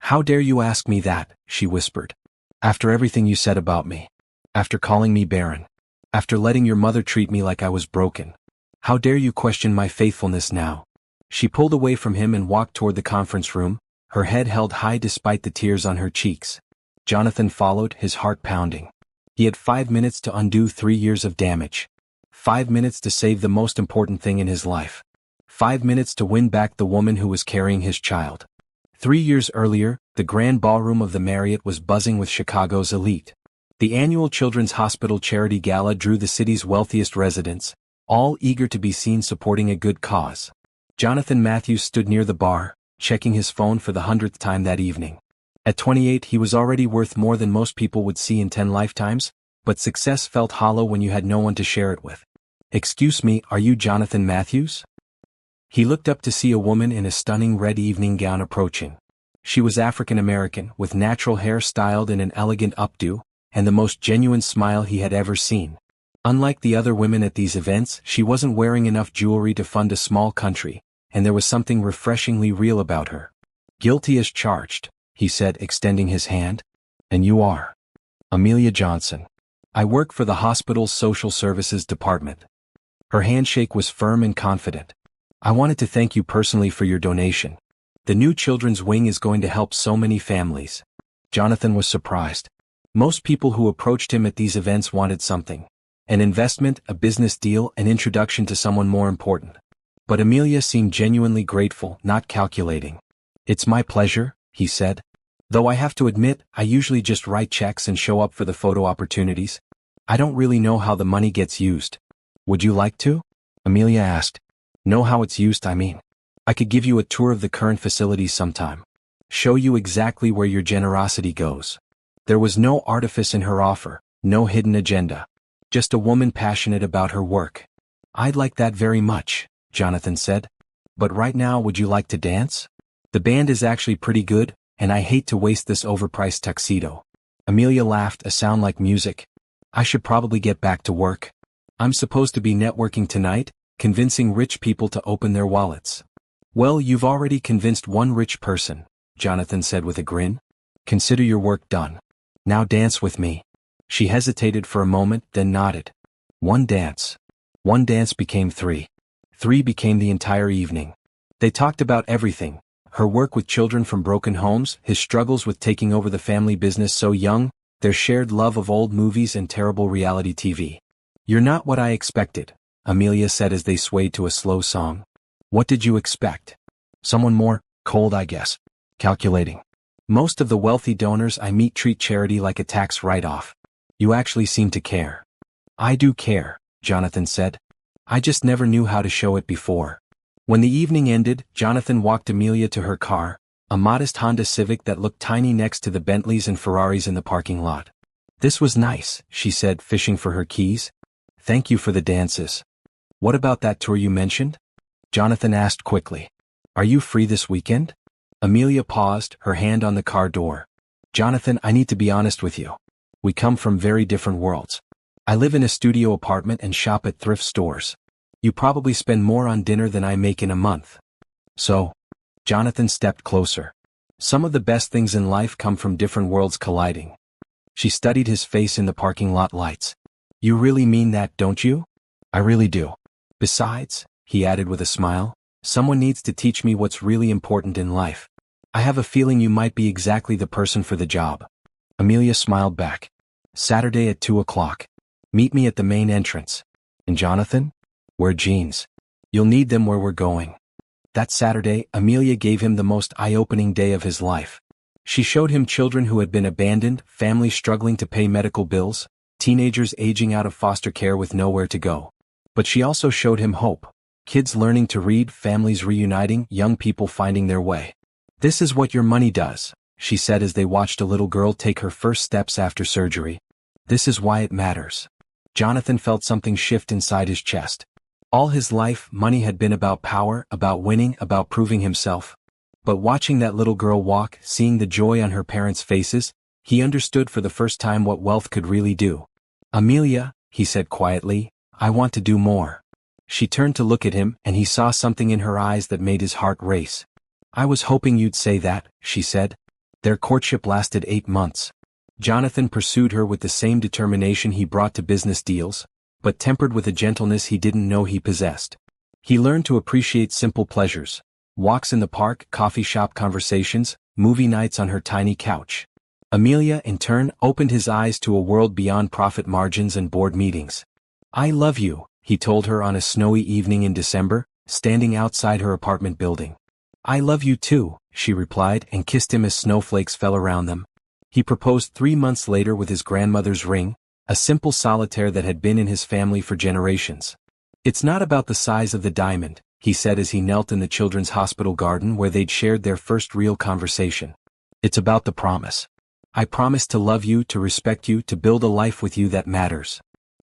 How dare you ask me that, she whispered. After everything you said about me. After calling me barren. After letting your mother treat me like I was broken. How dare you question my faithfulness now? She pulled away from him and walked toward the conference room, her head held high despite the tears on her cheeks. Jonathan followed, his heart pounding. He had 5 minutes to undo 3 years of damage. 5 minutes to save the most important thing in his life. 5 minutes to win back the woman who was carrying his child. 3 years earlier, the grand ballroom of the Marriott was buzzing with Chicago's elite. The annual Children's Hospital Charity Gala drew the city's wealthiest residents, all eager to be seen supporting a good cause. Jonathan Matthews stood near the bar, checking his phone for the 100th time that evening. At 28, he was already worth more than most people would see in 10 lifetimes, but success felt hollow when you had no one to share it with. Excuse me, are you Jonathan Matthews? He looked up to see a woman in a stunning red evening gown approaching. She was African American, with natural hair styled in an elegant updo, and the most genuine smile he had ever seen. Unlike the other women at these events, she wasn't wearing enough jewelry to fund a small country, and there was something refreshingly real about her. Guilty as charged, he said, extending his hand. And you are? Amelia Johnson. I work for the hospital's social services department. Her handshake was firm and confident. I wanted to thank you personally for your donation. The new children's wing is going to help so many families. Jonathan was surprised. Most people who approached him at these events wanted something. An investment, a business deal, an introduction to someone more important. But Amelia seemed genuinely grateful, not calculating. "It's my pleasure," he said. "Though I have to admit, I usually just write checks and show up for the photo opportunities. I don't really know how the money gets used." "Would you like to?" Amelia asked. "Know how it's used, I mean. I could give you a tour of the current facilities sometime. Show you exactly where your generosity goes." There was no artifice in her offer, no hidden agenda. Just a woman passionate about her work. "I'd like that very much," Jonathan said. "But right now, would you like to dance? The band is actually pretty good, and I hate to waste this overpriced tuxedo." Amelia laughed, a sound like music. "I should probably get back to work. I'm supposed to be networking tonight, convincing rich people to open their wallets." "Well, you've already convinced one rich person," Jonathan said with a grin. "Consider your work done. Now dance with me." She hesitated for a moment, then nodded. One dance. One dance became three. Three became the entire evening. They talked about everything: her work with children from broken homes, his struggles with taking over the family business so young, their shared love of old movies and terrible reality TV. "You're not what I expected," Amelia said as they swayed to a slow song. "What did you expect? Someone more cold, I guess. Calculating. Most of the wealthy donors I meet treat charity like a tax write-off. You actually seem to care." "I do care," Jonathan said. "I just never knew how to show it before." When the evening ended, Jonathan walked Amelia to her car, a modest Honda Civic that looked tiny next to the Bentleys and Ferraris in the parking lot. "This was nice," she said, fishing for her keys. "Thank you for the dances. What about that tour you mentioned?" Jonathan asked quickly. "Are you free this weekend?" Amelia paused, her hand on the car door. "Jonathan, I need to be honest with you. We come from very different worlds. I live in a studio apartment and shop at thrift stores. You probably spend more on dinner than I make in a month. So?" Jonathan stepped closer. "Some of the best things in life come from different worlds colliding." She studied his face in the parking lot lights. "You really mean that, don't you?" "I really do. Besides," he added with a smile, "someone needs to teach me what's really important in life. I have a feeling you might be exactly the person for the job." Amelia smiled back. "Saturday at 2 o'clock. Meet me at the main entrance." "And Jonathan?" "Wear jeans. You'll need them where we're going." That Saturday, Amelia gave him the most eye-opening day of his life. She showed him children who had been abandoned, families struggling to pay medical bills, teenagers aging out of foster care with nowhere to go. But she also showed him hope. Kids learning to read, families reuniting, young people finding their way. "This is what your money does," she said as they watched a little girl take her first steps after surgery. "This is why it matters." Jonathan felt something shift inside his chest. All his life, money had been about power, about winning, about proving himself. But watching that little girl walk, seeing the joy on her parents' faces, he understood for the first time what wealth could really do. "Amelia," he said quietly, "I want to do more." She turned to look at him, and he saw something in her eyes that made his heart race. "I was hoping you'd say that," she said. Their courtship lasted 8 months. Jonathan pursued her with the same determination he brought to business deals, but tempered with a gentleness he didn't know he possessed. He learned to appreciate simple pleasures: walks in the park, coffee shop conversations, movie nights on her tiny couch. Amelia, in turn, opened his eyes to a world beyond profit margins and board meetings. "I love you," he told her on a snowy evening in December, standing outside her apartment building. "I love you too," she replied, and kissed him as snowflakes fell around them. He proposed 3 months later with his grandmother's ring, a simple solitaire that had been in his family for generations. "It's not about the size of the diamond," he said as he knelt in the children's hospital garden where they'd shared their first real conversation. "It's about the promise. I promise to love you, to respect you, to build a life with you that matters."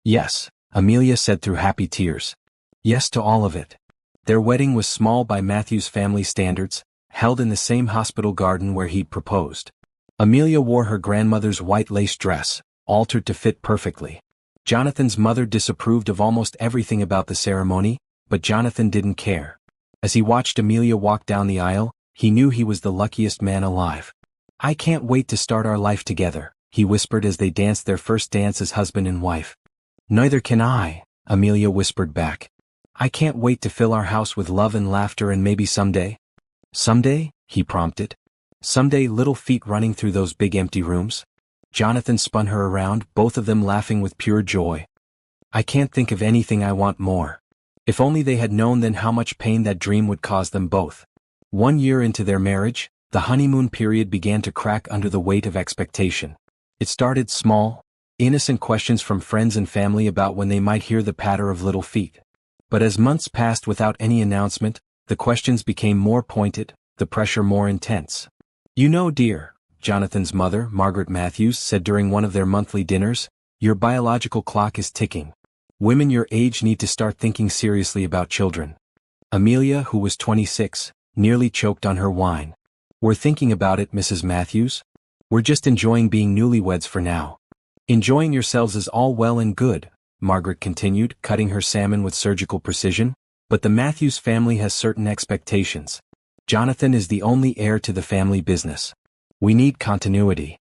"Yes," Amelia said through happy tears. "Yes to all of it." Their wedding was small by Matthew's family standards, held in the same hospital garden where he'd proposed. Amelia wore her grandmother's white lace dress, altered to fit perfectly. Jonathan's mother disapproved of almost everything about the ceremony, but Jonathan didn't care. As he watched Amelia walk down the aisle, he knew he was the luckiest man alive. "I can't wait to start our life together," he whispered as they danced their first dance as husband and wife. "Neither can I," Amelia whispered back. "I can't wait to fill our house with love and laughter, and maybe someday." "Someday?" he prompted. "Someday, little feet running through those big empty rooms?" Jonathan spun her around, both of them laughing with pure joy. I can't think of anything I want more. If only they had known then how much pain that dream would cause them both. 1 year into their marriage, the honeymoon period began to crack under the weight of expectation. It started small, innocent questions from friends and family about when they might hear the patter of little feet. But as months passed without any announcement, the questions became more pointed, the pressure more intense. "You know, dear," Jonathan's mother, Margaret Matthews, said during one of their monthly dinners, "your biological clock is ticking. Women your age need to start thinking seriously about children." Amelia, who was 26, nearly choked on her wine. "We're thinking about it, Mrs. Matthews. We're just enjoying being newlyweds for now." "Enjoying yourselves is all well and good," Margaret continued, cutting her salmon with surgical precision, "but the Matthews family has certain expectations. Jonathan is the only heir to the family business. We need continuity."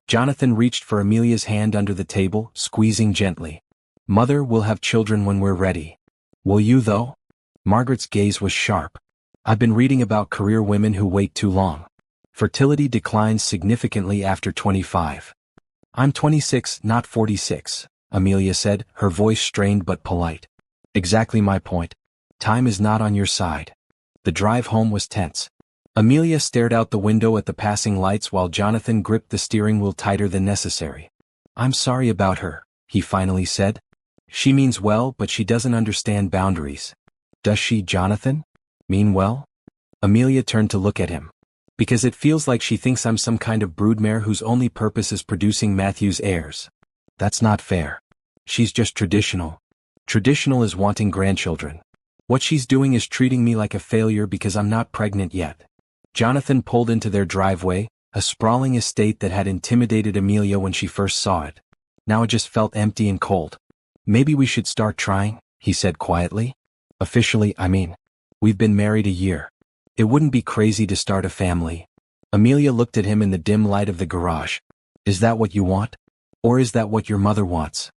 Jonathan reached for Amelia's hand under the table, squeezing gently. "Mother, we'll have children when we're ready." "Will you though?" Margaret's gaze was sharp. "I've been reading about career women who wait too long. Fertility declines significantly after 25. "I'm 26, not 46, Amelia said, her voice strained but polite. "Exactly my point. Time is not on your side." The drive home was tense. Amelia stared out the window at the passing lights while Jonathan gripped the steering wheel tighter than necessary. "I'm sorry about her," he finally said. "She means well, but she doesn't understand boundaries." "Does she, Jonathan? Mean well?" Amelia turned to look at him. "Because it feels like she thinks I'm some kind of broodmare whose only purpose is producing Matthew's heirs. That's not fair. She's just traditional. Traditional is wanting grandchildren. What she's doing is treating me like a failure because I'm not pregnant yet." Jonathan pulled into their driveway, a sprawling estate that had intimidated Amelia when she first saw it. Now it just felt empty and cold. "Maybe we should start trying," he said quietly. "Officially, I mean. We've been married a year. It wouldn't be crazy to start a family." Amelia looked at him in the dim light of the garage. "Is that what you want? Or is that what your mother wants?"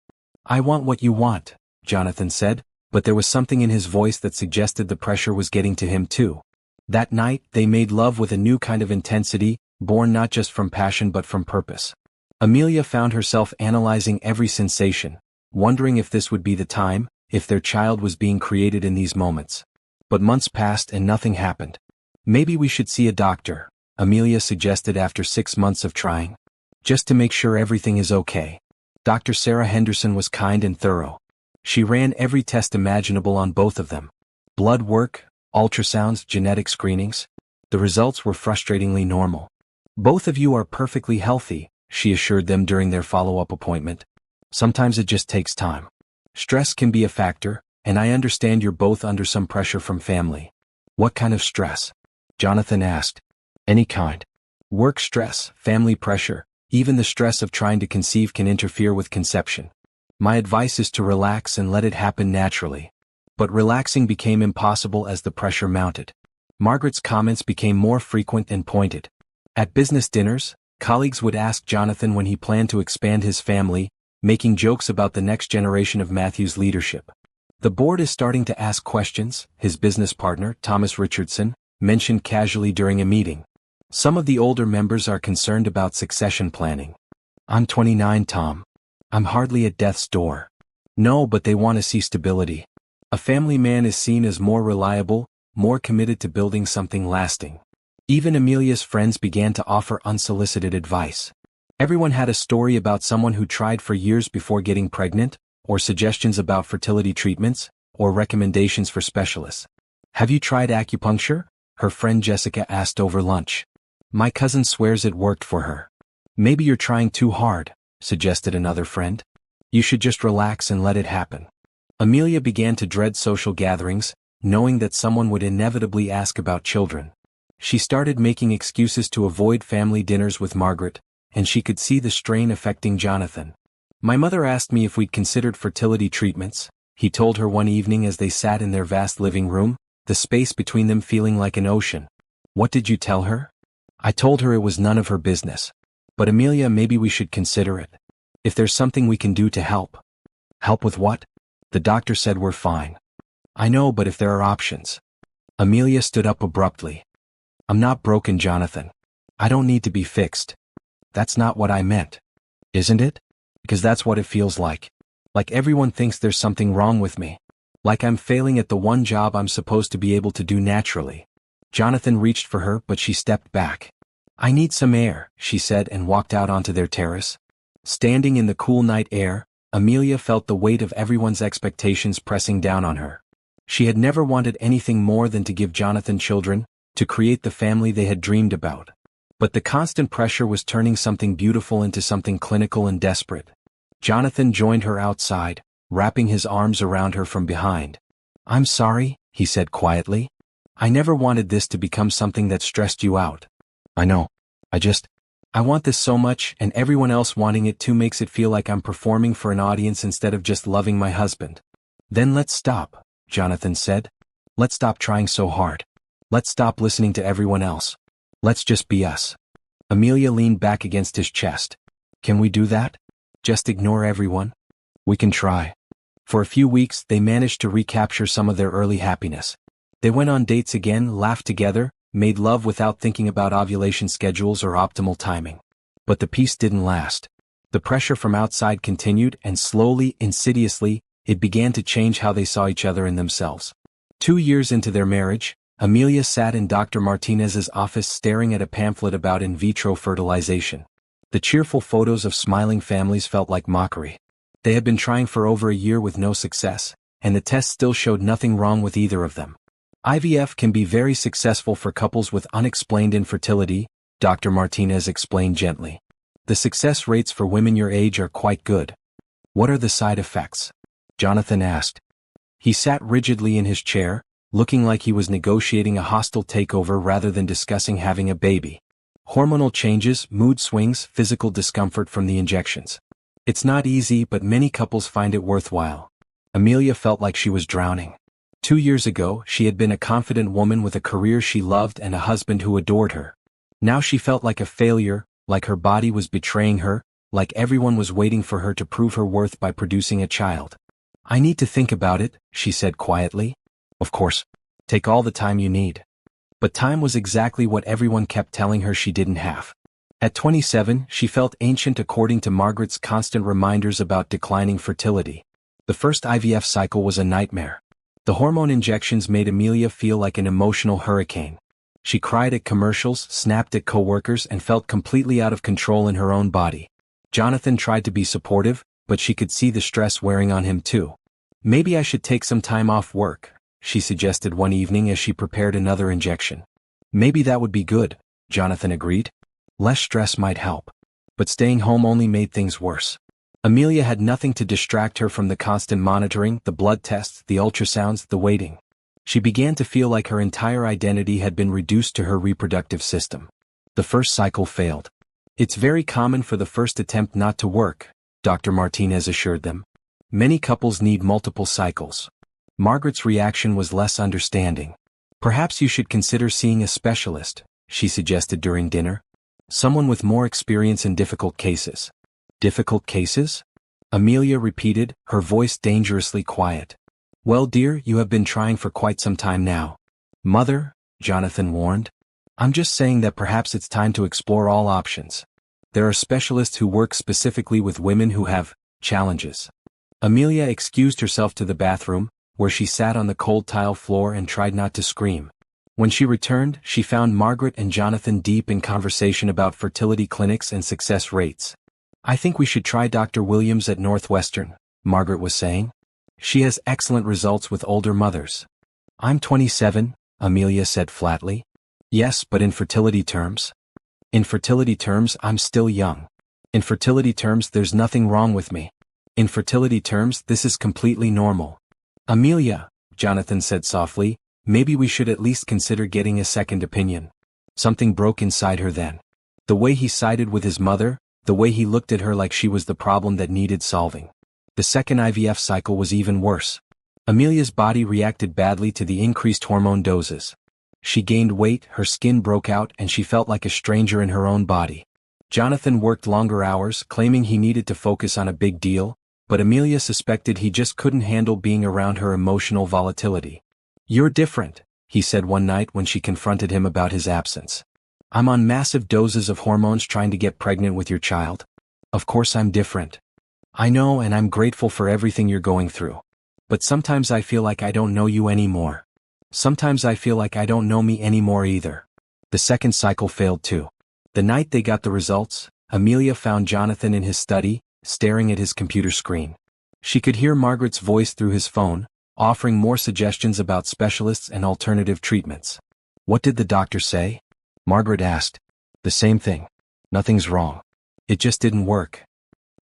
"I want what you want," Jonathan said, but there was something in his voice that suggested the pressure was getting to him too. That night, they made love with a new kind of intensity, born not just from passion but from purpose. Amelia found herself analyzing every sensation, wondering if this would be the time, if their child was being created in these moments. But months passed and nothing happened. "Maybe we should see a doctor," Amelia suggested after 6 months of trying. "Just to make sure everything is okay." Dr. Sarah Henderson was kind and thorough. She ran every test imaginable on both of them. Blood work, ultrasounds, genetic screenings. The results were frustratingly normal. "Both of you are perfectly healthy," she assured them during their follow-up appointment. "Sometimes it just takes time. Stress can be a factor, and I understand you're both under some pressure from family." "What kind of stress?" Jonathan asked. "Any kind. Work stress, family pressure, even the stress of trying to conceive can interfere with conception. My advice is to relax and let it happen naturally." But relaxing became impossible as the pressure mounted. Margaret's comments became more frequent and pointed. At business dinners, colleagues would ask Jonathan when he planned to expand his family, making jokes about the next generation of Matthew's leadership. "The board is starting to ask questions," his business partner, Thomas Richardson, mentioned casually during a meeting. "Some of the older members are concerned about succession planning." "I'm 29, Tom. I'm hardly at death's door." "No, but they want to see stability. A family man is seen as more reliable, more committed to building something lasting." Even Amelia's friends began to offer unsolicited advice. Everyone had a story about someone who tried for years before getting pregnant, or suggestions about fertility treatments, or recommendations for specialists. "Have you tried acupuncture?" her friend Jessica asked over lunch. "My cousin swears it worked for her." "Maybe you're trying too hard," suggested another friend. "You should just relax and let it happen." Amelia began to dread social gatherings, knowing that someone would inevitably ask about children. She started making excuses to avoid family dinners with Margaret, and she could see the strain affecting Jonathan. "My mother asked me if we'd considered fertility treatments," he told her one evening as they sat in their vast living room, the space between them feeling like an ocean. "What did you tell her?" "I told her it was none of her business. But Amelia, maybe we should consider it. If there's something we can do to help." "Help with what?" "The doctor said we're fine." "I know, but if there are options." Amelia stood up abruptly. "I'm not broken, Jonathan. I don't need to be fixed." "That's not what I meant." "Isn't it? Because that's what it feels like." Like everyone thinks there's something wrong with me. Like I'm failing at the one job I'm supposed to be able to do naturally. Jonathan reached for her, but she stepped back. I need some air, she said, and walked out onto their terrace. Standing in the cool night air, Amelia felt the weight of everyone's expectations pressing down on her. She had never wanted anything more than to give Jonathan children, to create the family they had dreamed about. But the constant pressure was turning something beautiful into something clinical and desperate. Jonathan joined her outside, wrapping his arms around her from behind. I'm sorry, he said quietly. I never wanted this to become something that stressed you out. I know. I want this so much, and everyone else wanting it too makes it feel like I'm performing for an audience instead of just loving my husband. Then let's stop, Jonathan said. Let's stop trying so hard. Let's stop listening to everyone else. Let's just be us. Amelia leaned back against his chest. Can we do that? Just ignore everyone? We can try. For a few weeks, they managed to recapture some of their early happiness. They went on dates again, laughed together, made love without thinking about ovulation schedules or optimal timing. But the peace didn't last. The pressure from outside continued, and slowly, insidiously, it began to change how they saw each other and themselves. 2 years into their marriage, Amelia sat in Dr. Martinez's office staring at a pamphlet about in vitro fertilization. The cheerful photos of smiling families felt like mockery. They had been trying for over a year with no success, and the tests still showed nothing wrong with either of them. IVF can be very successful for couples with unexplained infertility, Dr. Martinez explained gently. The success rates for women your age are quite good. What are the side effects? Jonathan asked. He sat rigidly in his chair, looking like he was negotiating a hostile takeover rather than discussing having a baby. Hormonal changes, mood swings, physical discomfort from the injections. It's not easy, but many couples find it worthwhile. Amelia felt like she was drowning. 2 years ago, she had been a confident woman with a career she loved and a husband who adored her. Now she felt like a failure, like her body was betraying her, like everyone was waiting for her to prove her worth by producing a child. I need to think about it, she said quietly. Of course. Take all the time you need. But time was exactly what everyone kept telling her she didn't have. At 27, she felt ancient according to Margaret's constant reminders about declining fertility. The first IVF cycle was a nightmare. The hormone injections made Amelia feel like an emotional hurricane. She cried at commercials, snapped at coworkers, and felt completely out of control in her own body. Jonathan tried to be supportive, but she could see the stress wearing on him too. Maybe I should take some time off work, she suggested one evening as she prepared another injection. Maybe that would be good, Jonathan agreed. Less stress might help. But staying home only made things worse. Amelia had nothing to distract her from the constant monitoring, the blood tests, the ultrasounds, the waiting. She began to feel like her entire identity had been reduced to her reproductive system. The first cycle failed. It's very common for the first attempt not to work, Dr. Martinez assured them. Many couples need multiple cycles. Margaret's reaction was less understanding. Perhaps you should consider seeing a specialist, she suggested during dinner. Someone with more experience in difficult cases. Difficult cases? Amelia repeated, her voice dangerously quiet. Well, dear, you have been trying for quite some time now. Mother, Jonathan warned. I'm just saying that perhaps it's time to explore all options. There are specialists who work specifically with women who have challenges. Amelia excused herself to the bathroom, where she sat on the cold tile floor and tried not to scream. When she returned, she found Margaret and Jonathan deep in conversation about fertility clinics and success rates. I think we should try Dr. Williams at Northwestern, Margaret was saying. She has excellent results with older mothers. I'm 27, Amelia said flatly. Yes, but in fertility terms? In fertility terms, I'm still young. In fertility terms, there's nothing wrong with me. In fertility terms, this is completely normal. Amelia, Jonathan said softly, maybe we should at least consider getting a second opinion. Something broke inside her then. The way he sided with his mother, the way he looked at her like she was the problem that needed solving. The second IVF cycle was even worse. Amelia's body reacted badly to the increased hormone doses. She gained weight, her skin broke out, and she felt like a stranger in her own body. Jonathan worked longer hours, claiming he needed to focus on a big deal, but Amelia suspected he just couldn't handle being around her emotional volatility. You're different, he said one night when she confronted him about his absence. I'm on massive doses of hormones trying to get pregnant with your child. Of course I'm different. I know, and I'm grateful for everything you're going through. But sometimes I feel like I don't know you anymore. Sometimes I feel like I don't know me anymore either. The second cycle failed too. The night they got the results, Amelia found Jonathan in his study, staring at his computer screen. She could hear Margaret's voice through his phone, offering more suggestions about specialists and alternative treatments. What did the doctor say? Margaret asked. The same thing. Nothing's wrong. It just didn't work.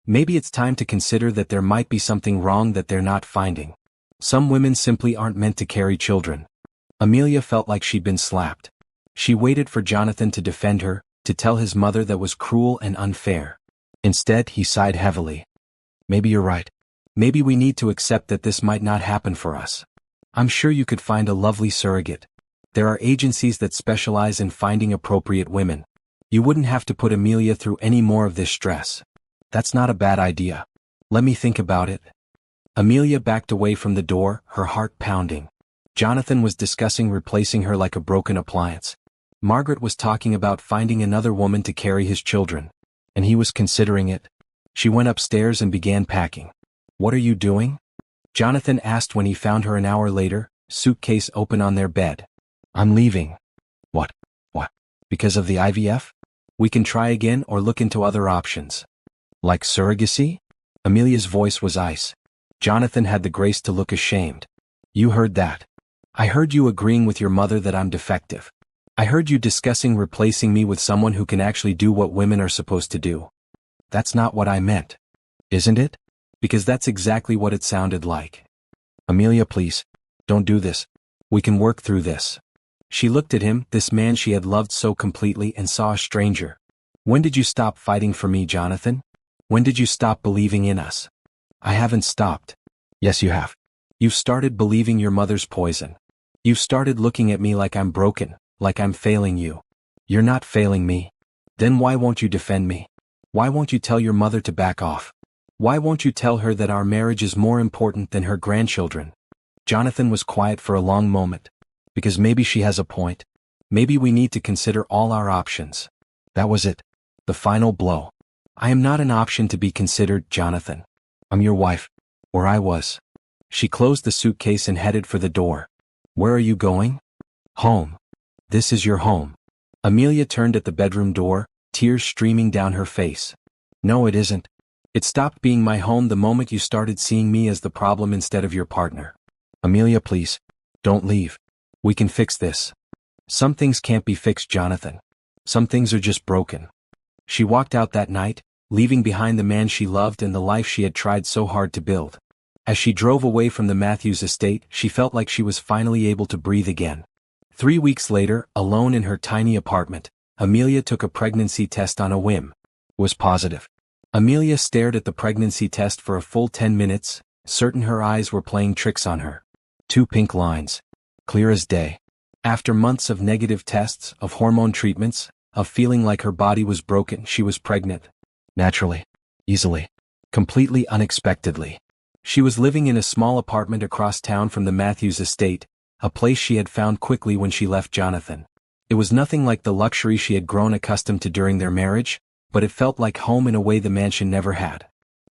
Maybe it's time to consider that there might be something wrong that they're not finding. Some women simply aren't meant to carry children. Amelia felt like she'd been slapped. She waited for Jonathan to defend her, to tell his mother that was cruel and unfair. Instead, he sighed heavily. Maybe you're right. Maybe we need to accept that this might not happen for us. I'm sure you could find a lovely surrogate. There are agencies that specialize in finding appropriate women. You wouldn't have to put Amelia through any more of this stress. That's not a bad idea. Let me think about it. Amelia backed away from the door, her heart pounding. Jonathan was discussing replacing her like a broken appliance. Margaret was talking about finding another woman to carry his children. And he was considering it. She went upstairs and began packing. What are you doing? Jonathan asked when he found her an hour later, suitcase open on their bed. I'm leaving. What? Because of the IVF? We can try again or look into other options. Like surrogacy? Amelia's voice was ice. Jonathan had the grace to look ashamed. You heard that. I heard you agreeing with your mother that I'm defective. I heard you discussing replacing me with someone who can actually do what women are supposed to do. That's not what I meant. Isn't it? Because that's exactly what it sounded like. Amelia, please. Don't do this. We can work through this. She looked at him, this man she had loved so completely, and saw a stranger. When did you stop fighting for me, Jonathan? When did you stop believing in us? I haven't stopped. Yes, you have. You've started believing your mother's poison. You've started looking at me like I'm broken, like I'm failing you. You're not failing me. Then why won't you defend me? Why won't you tell your mother to back off? Why won't you tell her that our marriage is more important than her grandchildren? Jonathan was quiet for a long moment. Because maybe she has a point. Maybe we need to consider all our options. That was it. The final blow. I am not an option to be considered, Jonathan. I'm your wife. Or I was. She closed the suitcase and headed for the door. Where are you going? Home. This is your home. Amelia turned at the bedroom door, tears streaming down her face. No, it isn't. It stopped being my home the moment you started seeing me as the problem instead of your partner. Amelia, please. Don't leave. We can fix this. Some things can't be fixed, Jonathan. Some things are just broken. She walked out that night, leaving behind the man she loved and the life she had tried so hard to build. As she drove away from the Matthews estate, she felt like she was finally able to breathe again. 3 weeks later, alone in her tiny apartment, Amelia took a pregnancy test on a whim. It was positive. Amelia stared at the pregnancy test for a full 10 minutes, certain her eyes were playing tricks on her. 2 pink lines. Clear as day. After months of negative tests, of hormone treatments, of feeling like her body was broken, she was pregnant. Naturally. Easily. Completely unexpectedly. She was living in a small apartment across town from the Matthews estate, a place she had found quickly when she left Jonathan. It was nothing like the luxury she had grown accustomed to during their marriage, but it felt like home in a way the mansion never had.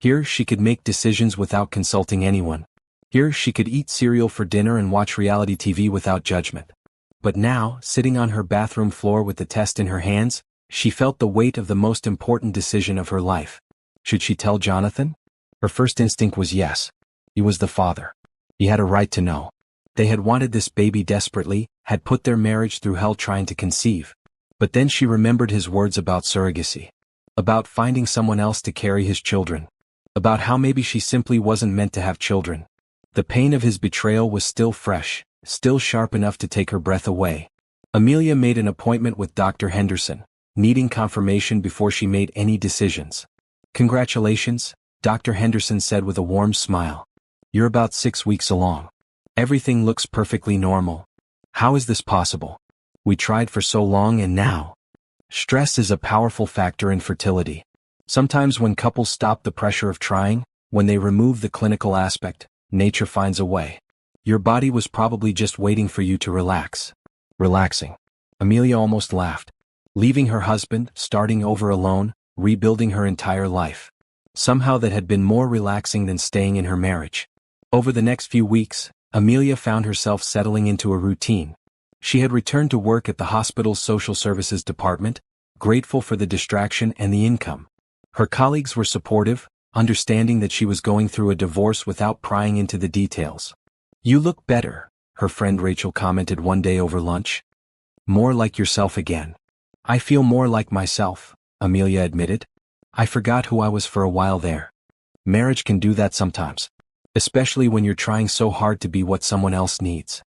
Here she could make decisions without consulting anyone. Here she could eat cereal for dinner and watch reality TV without judgment. But now, sitting on her bathroom floor with the test in her hands, she felt the weight of the most important decision of her life. Should she tell Jonathan? Her first instinct was yes. He was the father. He had a right to know. They had wanted this baby desperately, had put their marriage through hell trying to conceive. But then she remembered his words about surrogacy. About finding someone else to carry his children. About how maybe she simply wasn't meant to have children. The pain of his betrayal was still fresh, still sharp enough to take her breath away. Amelia made an appointment with Dr. Henderson, needing confirmation before she made any decisions. Congratulations, Dr. Henderson said with a warm smile. You're about 6 weeks along. Everything looks perfectly normal. How is this possible? We tried for so long and now. Stress is a powerful factor in fertility. Sometimes when couples stop the pressure of trying, when they remove the clinical aspect, nature finds a way. Your body was probably just waiting for you to relax. Relaxing. Amelia almost laughed. Leaving her husband, starting over alone, rebuilding her entire life. somehow that had been more relaxing than staying in her marriage. Over the next few weeks, Amelia found herself settling into a routine. She had returned to work at the hospital's social services department, grateful for the distraction and the income. Her colleagues were supportive, understanding that she was going through a divorce without prying into the details. "You look better," her friend Rachel commented one day over lunch. "More like yourself again." "I feel more like myself," Amelia admitted. "I forgot who I was for a while there." Marriage can do that sometimes, especially when you're trying so hard to be what someone else needs.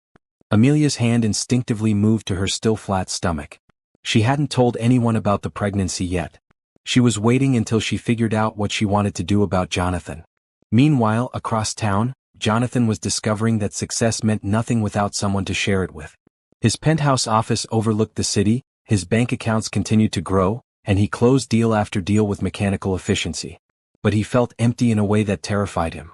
Amelia's hand instinctively moved to her still flat stomach. She hadn't told anyone about the pregnancy yet. She was waiting until she figured out what she wanted to do about Jonathan. Meanwhile, across town, Jonathan was discovering that success meant nothing without someone to share it with. His penthouse office overlooked the city, his bank accounts continued to grow, and he closed deal after deal with mechanical efficiency. But he felt empty in a way that terrified him.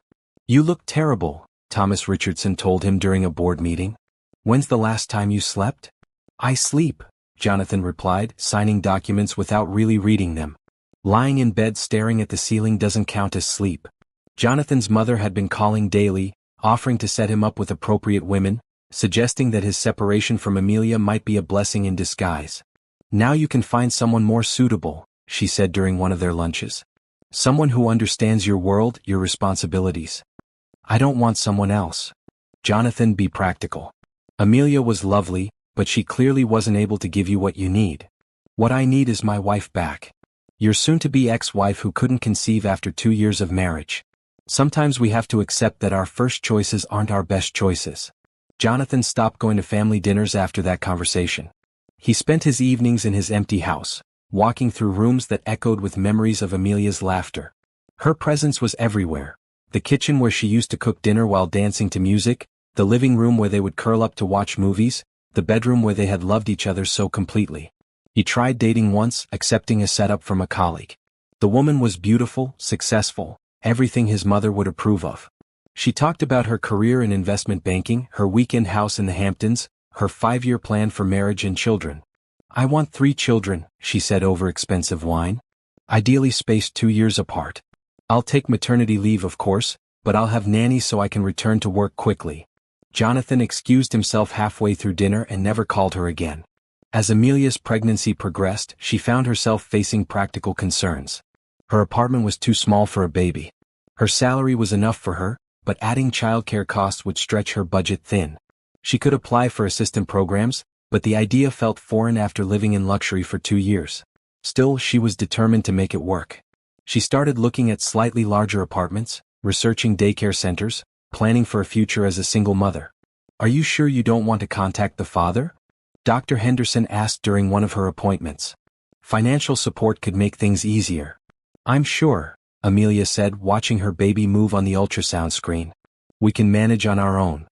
"You look terrible," Thomas Richardson told him during a board meeting. "When's the last time you slept?" "I sleep," Jonathan replied, signing documents without really reading them. Lying in bed staring at the ceiling doesn't count as sleep. Jonathan's mother had been calling daily, offering to set him up with appropriate women, suggesting that his separation from Amelia might be a blessing in disguise. "Now you can find someone more suitable," she said during one of their lunches. "Someone who understands your world, your responsibilities." "I don't want someone else." "Jonathan, be practical. Amelia was lovely, but she clearly wasn't able to give you what you need. What I need is my wife back. Your soon-to-be ex-wife who couldn't conceive after 2 years of marriage. Sometimes we have to accept that our first choices aren't our best choices." Jonathan stopped going to family dinners after that conversation. He spent his evenings in his empty house, walking through rooms that echoed with memories of Amelia's laughter. Her presence was everywhere. The kitchen where she used to cook dinner while dancing to music, the living room where they would curl up to watch movies, the bedroom where they had loved each other so completely. He tried dating once, accepting a setup from a colleague. The woman was beautiful, successful, everything his mother would approve of. She talked about her career in investment banking, her weekend house in the Hamptons, her 5-year plan for marriage and children. "I want 3 children," she said over expensive wine. "Ideally spaced 2 years apart. I'll take maternity leave of course, but I'll have nannies so I can return to work quickly." Jonathan excused himself halfway through dinner and never called her again. As Amelia's pregnancy progressed, she found herself facing practical concerns. Her apartment was too small for a baby. Her salary was enough for her, but adding childcare costs would stretch her budget thin. She could apply for assistant programs, but the idea felt foreign after living in luxury for 2 years. Still, she was determined to make it work. She started looking at slightly larger apartments, researching daycare centers, planning for a future as a single mother. "Are you sure you don't want to contact the father?" Dr. Henderson asked during one of her appointments. "Financial support could make things easier." "I'm sure," Amelia said, watching her baby move on the ultrasound screen. "We can manage on our own."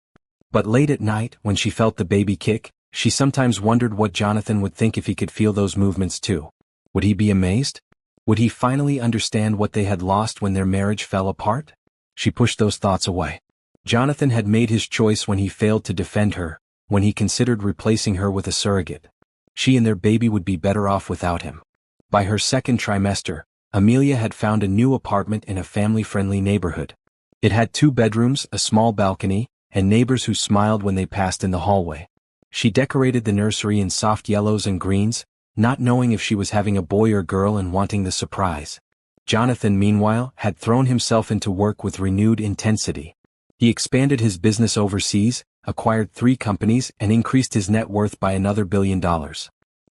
But late at night, when she felt the baby kick, she sometimes wondered what Jonathan would think if he could feel those movements too. Would he be amazed? Would he finally understand what they had lost when their marriage fell apart? She pushed those thoughts away. Jonathan had made his choice when he failed to defend her, when he considered replacing her with a surrogate. She and their baby would be better off without him. By her second trimester, Amelia had found a new apartment in a family-friendly neighborhood. It had 2 bedrooms, a small balcony, and neighbors who smiled when they passed in the hallway. She decorated the nursery in soft yellows and greens, not knowing if she was having a boy or girl and wanting the surprise. Jonathan, meanwhile, had thrown himself into work with renewed intensity. He expanded his business overseas, acquired 3 companies, and increased his net worth by another $1 billion.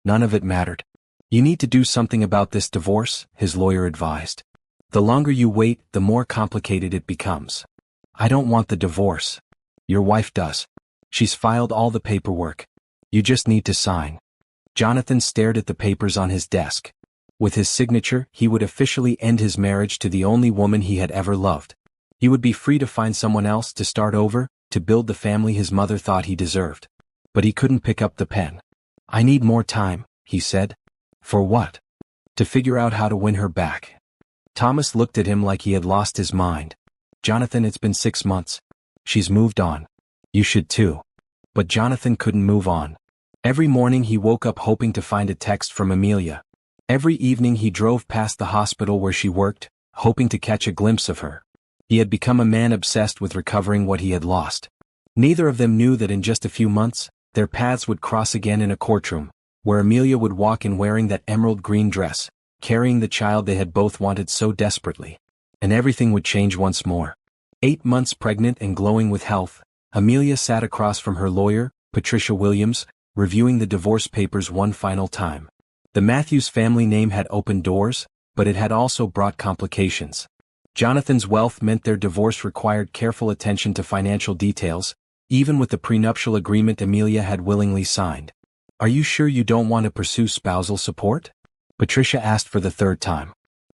None of it mattered. "You need to do something about this divorce," his lawyer advised. "The longer you wait, the more complicated it becomes." "I don't want the divorce." "Your wife does. She's filed all the paperwork. You just need to sign." Jonathan stared at the papers on his desk. With his signature, he would officially end his marriage to the only woman he had ever loved. He would be free to find someone else, to start over, to build the family his mother thought he deserved. But he couldn't pick up the pen. "I need more time," he said. "For what?" "To figure out how to win her back." Thomas looked at him like he had lost his mind. "Jonathan, it's been 6 months. She's moved on. You should too." But Jonathan couldn't move on. Every morning he woke up hoping to find a text from Amelia. Every evening he drove past the hospital where she worked, hoping to catch a glimpse of her. He had become a man obsessed with recovering what he had lost. Neither of them knew that in just a few months, their paths would cross again in a courtroom, where Amelia would walk in wearing that emerald green dress, carrying the child they had both wanted so desperately. And everything would change once more. 8 months pregnant and glowing with health, Amelia sat across from her lawyer, Patricia Williams, reviewing the divorce papers one final time. The Matthews family name had opened doors, but it had also brought complications. Jonathan's wealth meant their divorce required careful attention to financial details, even with the prenuptial agreement Amelia had willingly signed. "Are you sure you don't want to pursue spousal support?" Patricia asked for the third time.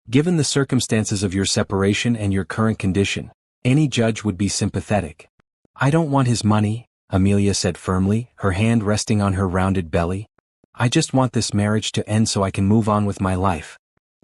"Given the circumstances of your separation and your current condition, any judge would be sympathetic." "I don't want his money," Amelia said firmly, her hand resting on her rounded belly. "I just want this marriage to end so I can move on with my life."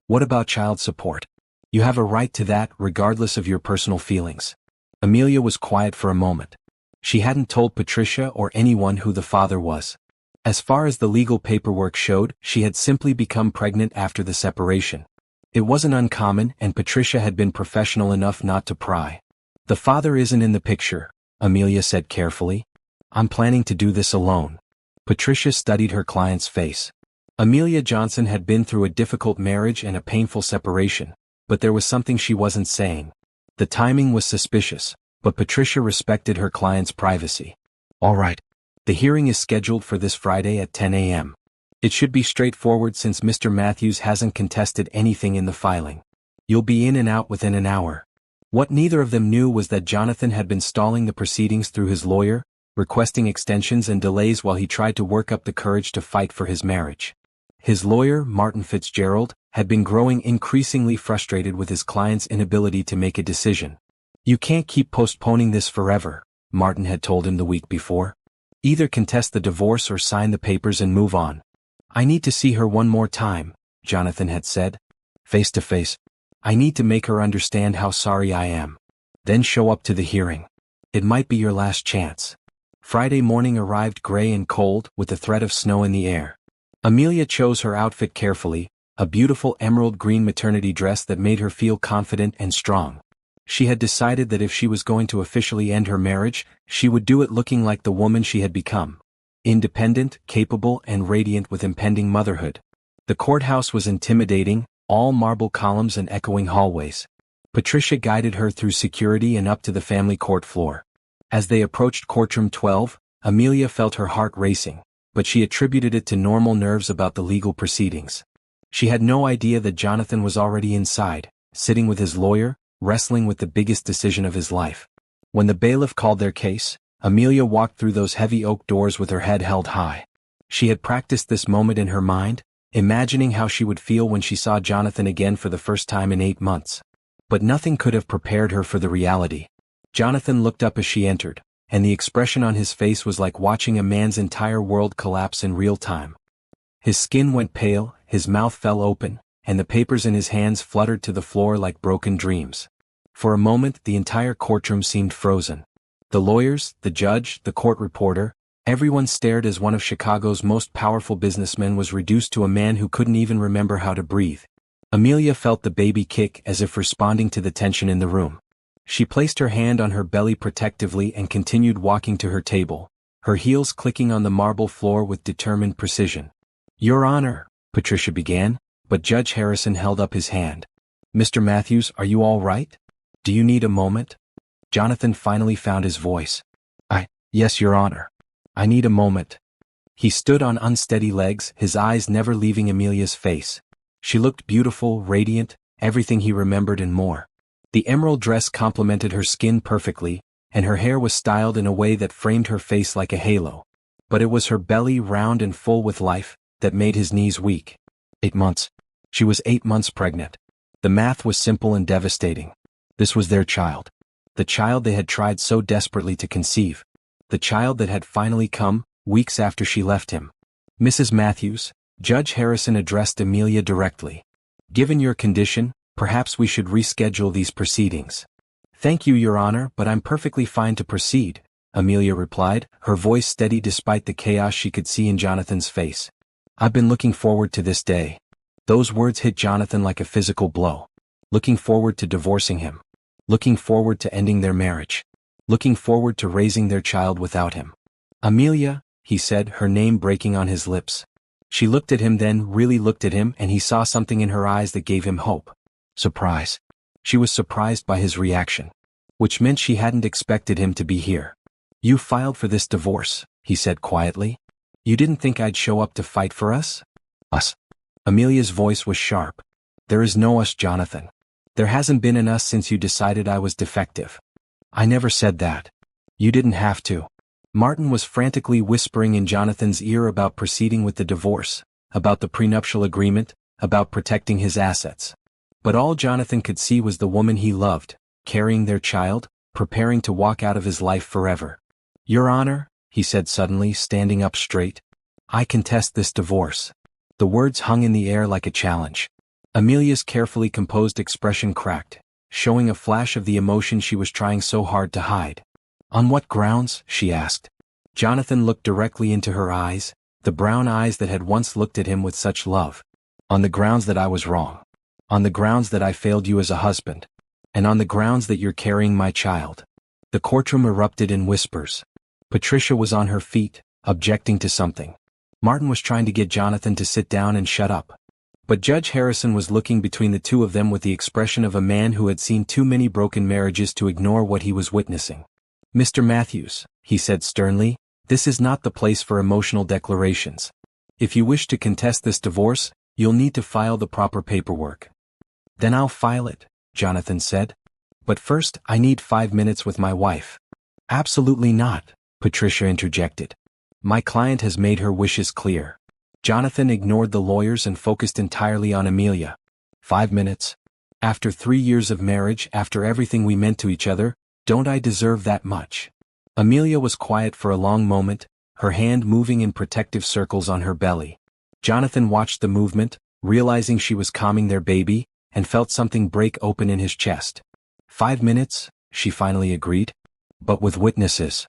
"What about child support?" "You have a right to that, regardless of your personal feelings." Amelia was quiet for a moment. She hadn't told Patricia or anyone who the father was. As far as the legal paperwork showed, she had simply become pregnant after the separation. It wasn't uncommon, and Patricia had been professional enough not to pry. "The father isn't in the picture," Amelia said carefully. "I'm planning to do this alone." Patricia studied her client's face. Amelia Johnson had been through a difficult marriage and a painful separation, but there was something she wasn't saying. The timing was suspicious, but Patricia respected her client's privacy. "All right. The hearing is scheduled for this Friday at 10 a.m. It should be straightforward since Mr. Matthews hasn't contested anything in the filing. You'll be in and out within an hour." What neither of them knew was that Jonathan had been stalling the proceedings through his lawyer, requesting extensions and delays while he tried to work up the courage to fight for his marriage. His lawyer, Martin Fitzgerald, had been growing increasingly frustrated with his client's inability to make a decision. "You can't keep postponing this forever," Martin had told him the week before. "Either contest the divorce or sign the papers and move on." "I need to see her one more time," Jonathan had said. "Face to face. I need to make her understand how sorry I am. Then show up to the hearing. It might be your last chance." Friday morning arrived gray and cold, with the threat of snow in the air. Amelia chose her outfit carefully, a beautiful emerald green maternity dress that made her feel confident and strong. She had decided that if she was going to officially end her marriage, she would do it looking like the woman she had become. Independent, capable, and radiant with impending motherhood. The courthouse was intimidating, all marble columns and echoing hallways. Patricia guided her through security and up to the family court floor. As they approached courtroom 12, Amelia felt her heart racing, but she attributed it to normal nerves about the legal proceedings. She had no idea that Jonathan was already inside, sitting with his lawyer, wrestling with the biggest decision of his life. When the bailiff called their case, Amelia walked through those heavy oak doors with her head held high. She had practiced this moment in her mind, imagining how she would feel when she saw Jonathan again for the first time in 8 months. But nothing could have prepared her for the reality. Jonathan looked up as she entered, and the expression on his face was like watching a man's entire world collapse in real time. His skin went pale, his mouth fell open, and the papers in his hands fluttered to the floor like broken dreams. For a moment, the entire courtroom seemed frozen. The lawyers, the judge, the court reporter, everyone stared as one of Chicago's most powerful businessmen was reduced to a man who couldn't even remember how to breathe. Amelia felt the baby kick as if responding to the tension in the room. She placed her hand on her belly protectively and continued walking to her table, her heels clicking on the marble floor with determined precision. "Your Honor," Patricia began, but Judge Harrison held up his hand. "Mr. Matthews, are you all right? Do you need a moment?" Jonathan finally found his voice. Yes, Your Honor. I need a moment." He stood on unsteady legs, his eyes never leaving Amelia's face. She looked beautiful, radiant, everything he remembered and more. The emerald dress complemented her skin perfectly, and her hair was styled in a way that framed her face like a halo. But it was her belly, round and full with life, that made his knees weak. 8 months. She was 8 months pregnant. The math was simple and devastating. This was their child. The child they had tried so desperately to conceive. The child that had finally come, weeks after she left him. "Mrs. Matthews," Judge Harrison addressed Amelia directly. "Given your condition, perhaps we should reschedule these proceedings." "Thank you, Your Honor, but I'm perfectly fine to proceed," Amelia replied, her voice steady despite the chaos she could see in Jonathan's face. "I've been looking forward to this day." Those words hit Jonathan like a physical blow. looking forward to divorcing him, looking forward to ending their marriage, looking forward to raising their child without him. Amelia, he said, her name breaking on his lips. She looked at him, then really looked at him, and he saw something in her eyes that gave him hope. Surprise. She was surprised by his reaction, which meant she hadn't expected him to be here. You filed for this divorce, he said quietly. You didn't think I'd show up to fight for us? Us. Amelia's voice was sharp. There is no us, Jonathan. There hasn't been an us since you decided I was defective. I never said that. You didn't have to. Martin was frantically whispering in Jonathan's ear about proceeding with the divorce, about the prenuptial agreement, about protecting his assets. But all Jonathan could see was the woman he loved, carrying their child, preparing to walk out of his life forever. Your Honor, he said suddenly, standing up straight, I contest this divorce. The words hung in the air like a challenge. Amelia's carefully composed expression cracked, showing a flash of the emotion she was trying so hard to hide. On what grounds? She asked. Jonathan looked directly into her eyes, the brown eyes that had once looked at him with such love. On the grounds that I was wrong. On the grounds that I failed you as a husband. And on the grounds that you're carrying my child. The courtroom erupted in whispers. Patricia was on her feet, objecting to something. Martin was trying to get Jonathan to sit down and shut up. But Judge Harrison was looking between the two of them with the expression of a man who had seen too many broken marriages to ignore what he was witnessing. Mr. Matthews, he said sternly, this is not the place for emotional declarations. If you wish to contest this divorce, you'll need to file the proper paperwork. Then I'll file it, Jonathan said. But first, I need 5 minutes with my wife. Absolutely not, Patricia interjected. My client has made her wishes clear. Jonathan ignored the lawyers and focused entirely on Amelia. 5 minutes? After 3 years of marriage, after everything we meant to each other, don't I deserve that much? Amelia was quiet for a long moment, her hand moving in protective circles on her belly. Jonathan watched the movement, realizing she was calming their baby, and felt something break open in his chest. 5 minutes, she finally agreed. But with witnesses.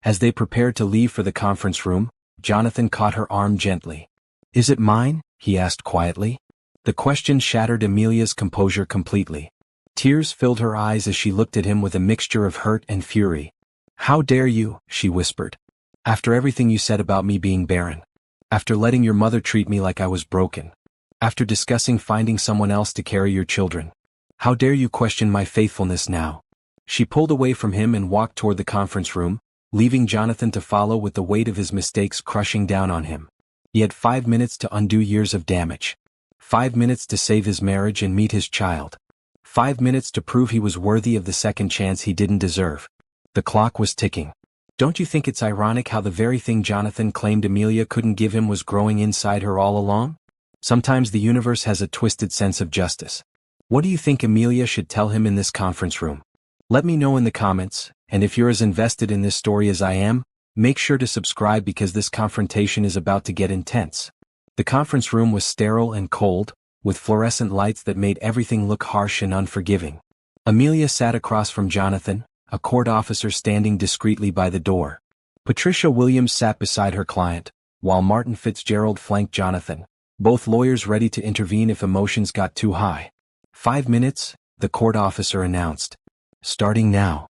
As they prepared to leave for the conference room, Jonathan caught her arm gently. Is it mine? He asked quietly. The question shattered Amelia's composure completely. Tears filled her eyes as she looked at him with a mixture of hurt and fury. How dare you, she whispered. After everything you said about me being barren. After letting your mother treat me like I was broken. After discussing finding someone else to carry your children. How dare you question my faithfulness now? She pulled away from him and walked toward the conference room, leaving Jonathan to follow with the weight of his mistakes crushing down on him. He had 5 minutes to undo years of damage. 5 minutes to save his marriage and meet his child. 5 minutes to prove he was worthy of the second chance he didn't deserve. The clock was ticking. Don't you think it's ironic how the very thing Jonathan claimed Amelia couldn't give him was growing inside her all along? Sometimes the universe has a twisted sense of justice. What do you think Amelia should tell him in this conference room? Let me know in the comments, and if you're as invested in this story as I am, make sure to subscribe because this confrontation is about to get intense. The conference room was sterile and cold, with fluorescent lights that made everything look harsh and unforgiving. Amelia sat across from Jonathan, a court officer standing discreetly by the door. Patricia Williams sat beside her client, while Martin Fitzgerald flanked Jonathan, both lawyers ready to intervene if emotions got too high. 5 minutes, the court officer announced. Starting now.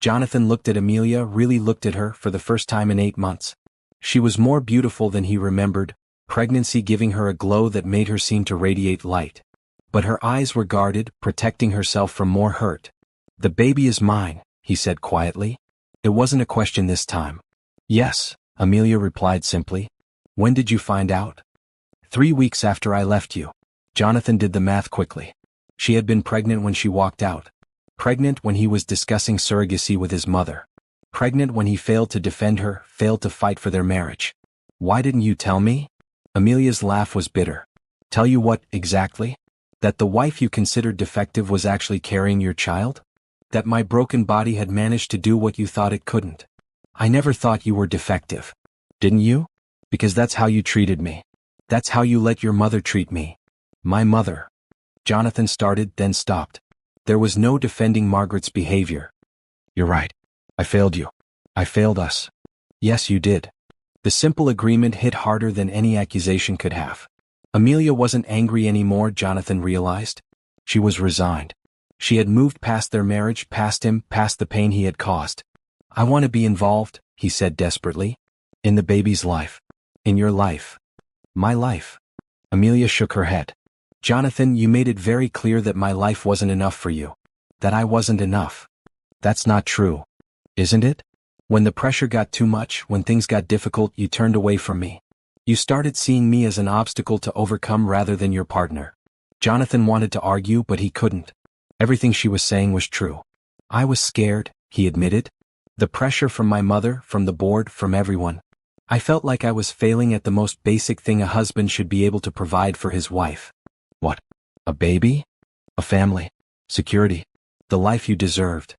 Jonathan looked at Amelia, really looked at her for the first time in 8 months. She was more beautiful than he remembered, pregnancy giving her a glow that made her seem to radiate light. But her eyes were guarded, protecting herself from more hurt. The baby is mine, he said quietly. It wasn't a question this time. Yes, Amelia replied simply. When did you find out? 3 weeks after I left you. Jonathan did the math quickly. She had been pregnant when she walked out. Pregnant when he was discussing surrogacy with his mother. Pregnant when he failed to defend her, failed to fight for their marriage. Why didn't you tell me? Amelia's laugh was bitter. Tell you what, exactly? That the wife you considered defective was actually carrying your child? That my broken body had managed to do what you thought it couldn't? I never thought you were defective. Didn't you? Because that's how you treated me. That's how you let your mother treat me. My mother. Jonathan started, then stopped. There was no defending Margaret's behavior. You're right. I failed you. I failed us. Yes, you did. The simple agreement hit harder than any accusation could have. Amelia wasn't angry anymore, Jonathan realized. She was resigned. She had moved past their marriage, past him, past the pain he had caused. I want to be involved, he said desperately. In the baby's life. In your life. My life. Amelia shook her head. Jonathan, you made it very clear that my life wasn't enough for you. That I wasn't enough. That's not true. Isn't it? When the pressure got too much, when things got difficult, you turned away from me. You started seeing me as an obstacle to overcome rather than your partner. Jonathan wanted to argue, but he couldn't. Everything she was saying was true. I was scared, he admitted. The pressure from my mother, from the board, from everyone. I felt like I was failing at the most basic thing a husband should be able to provide for his wife. What? A baby? A family? Security? The life you deserved.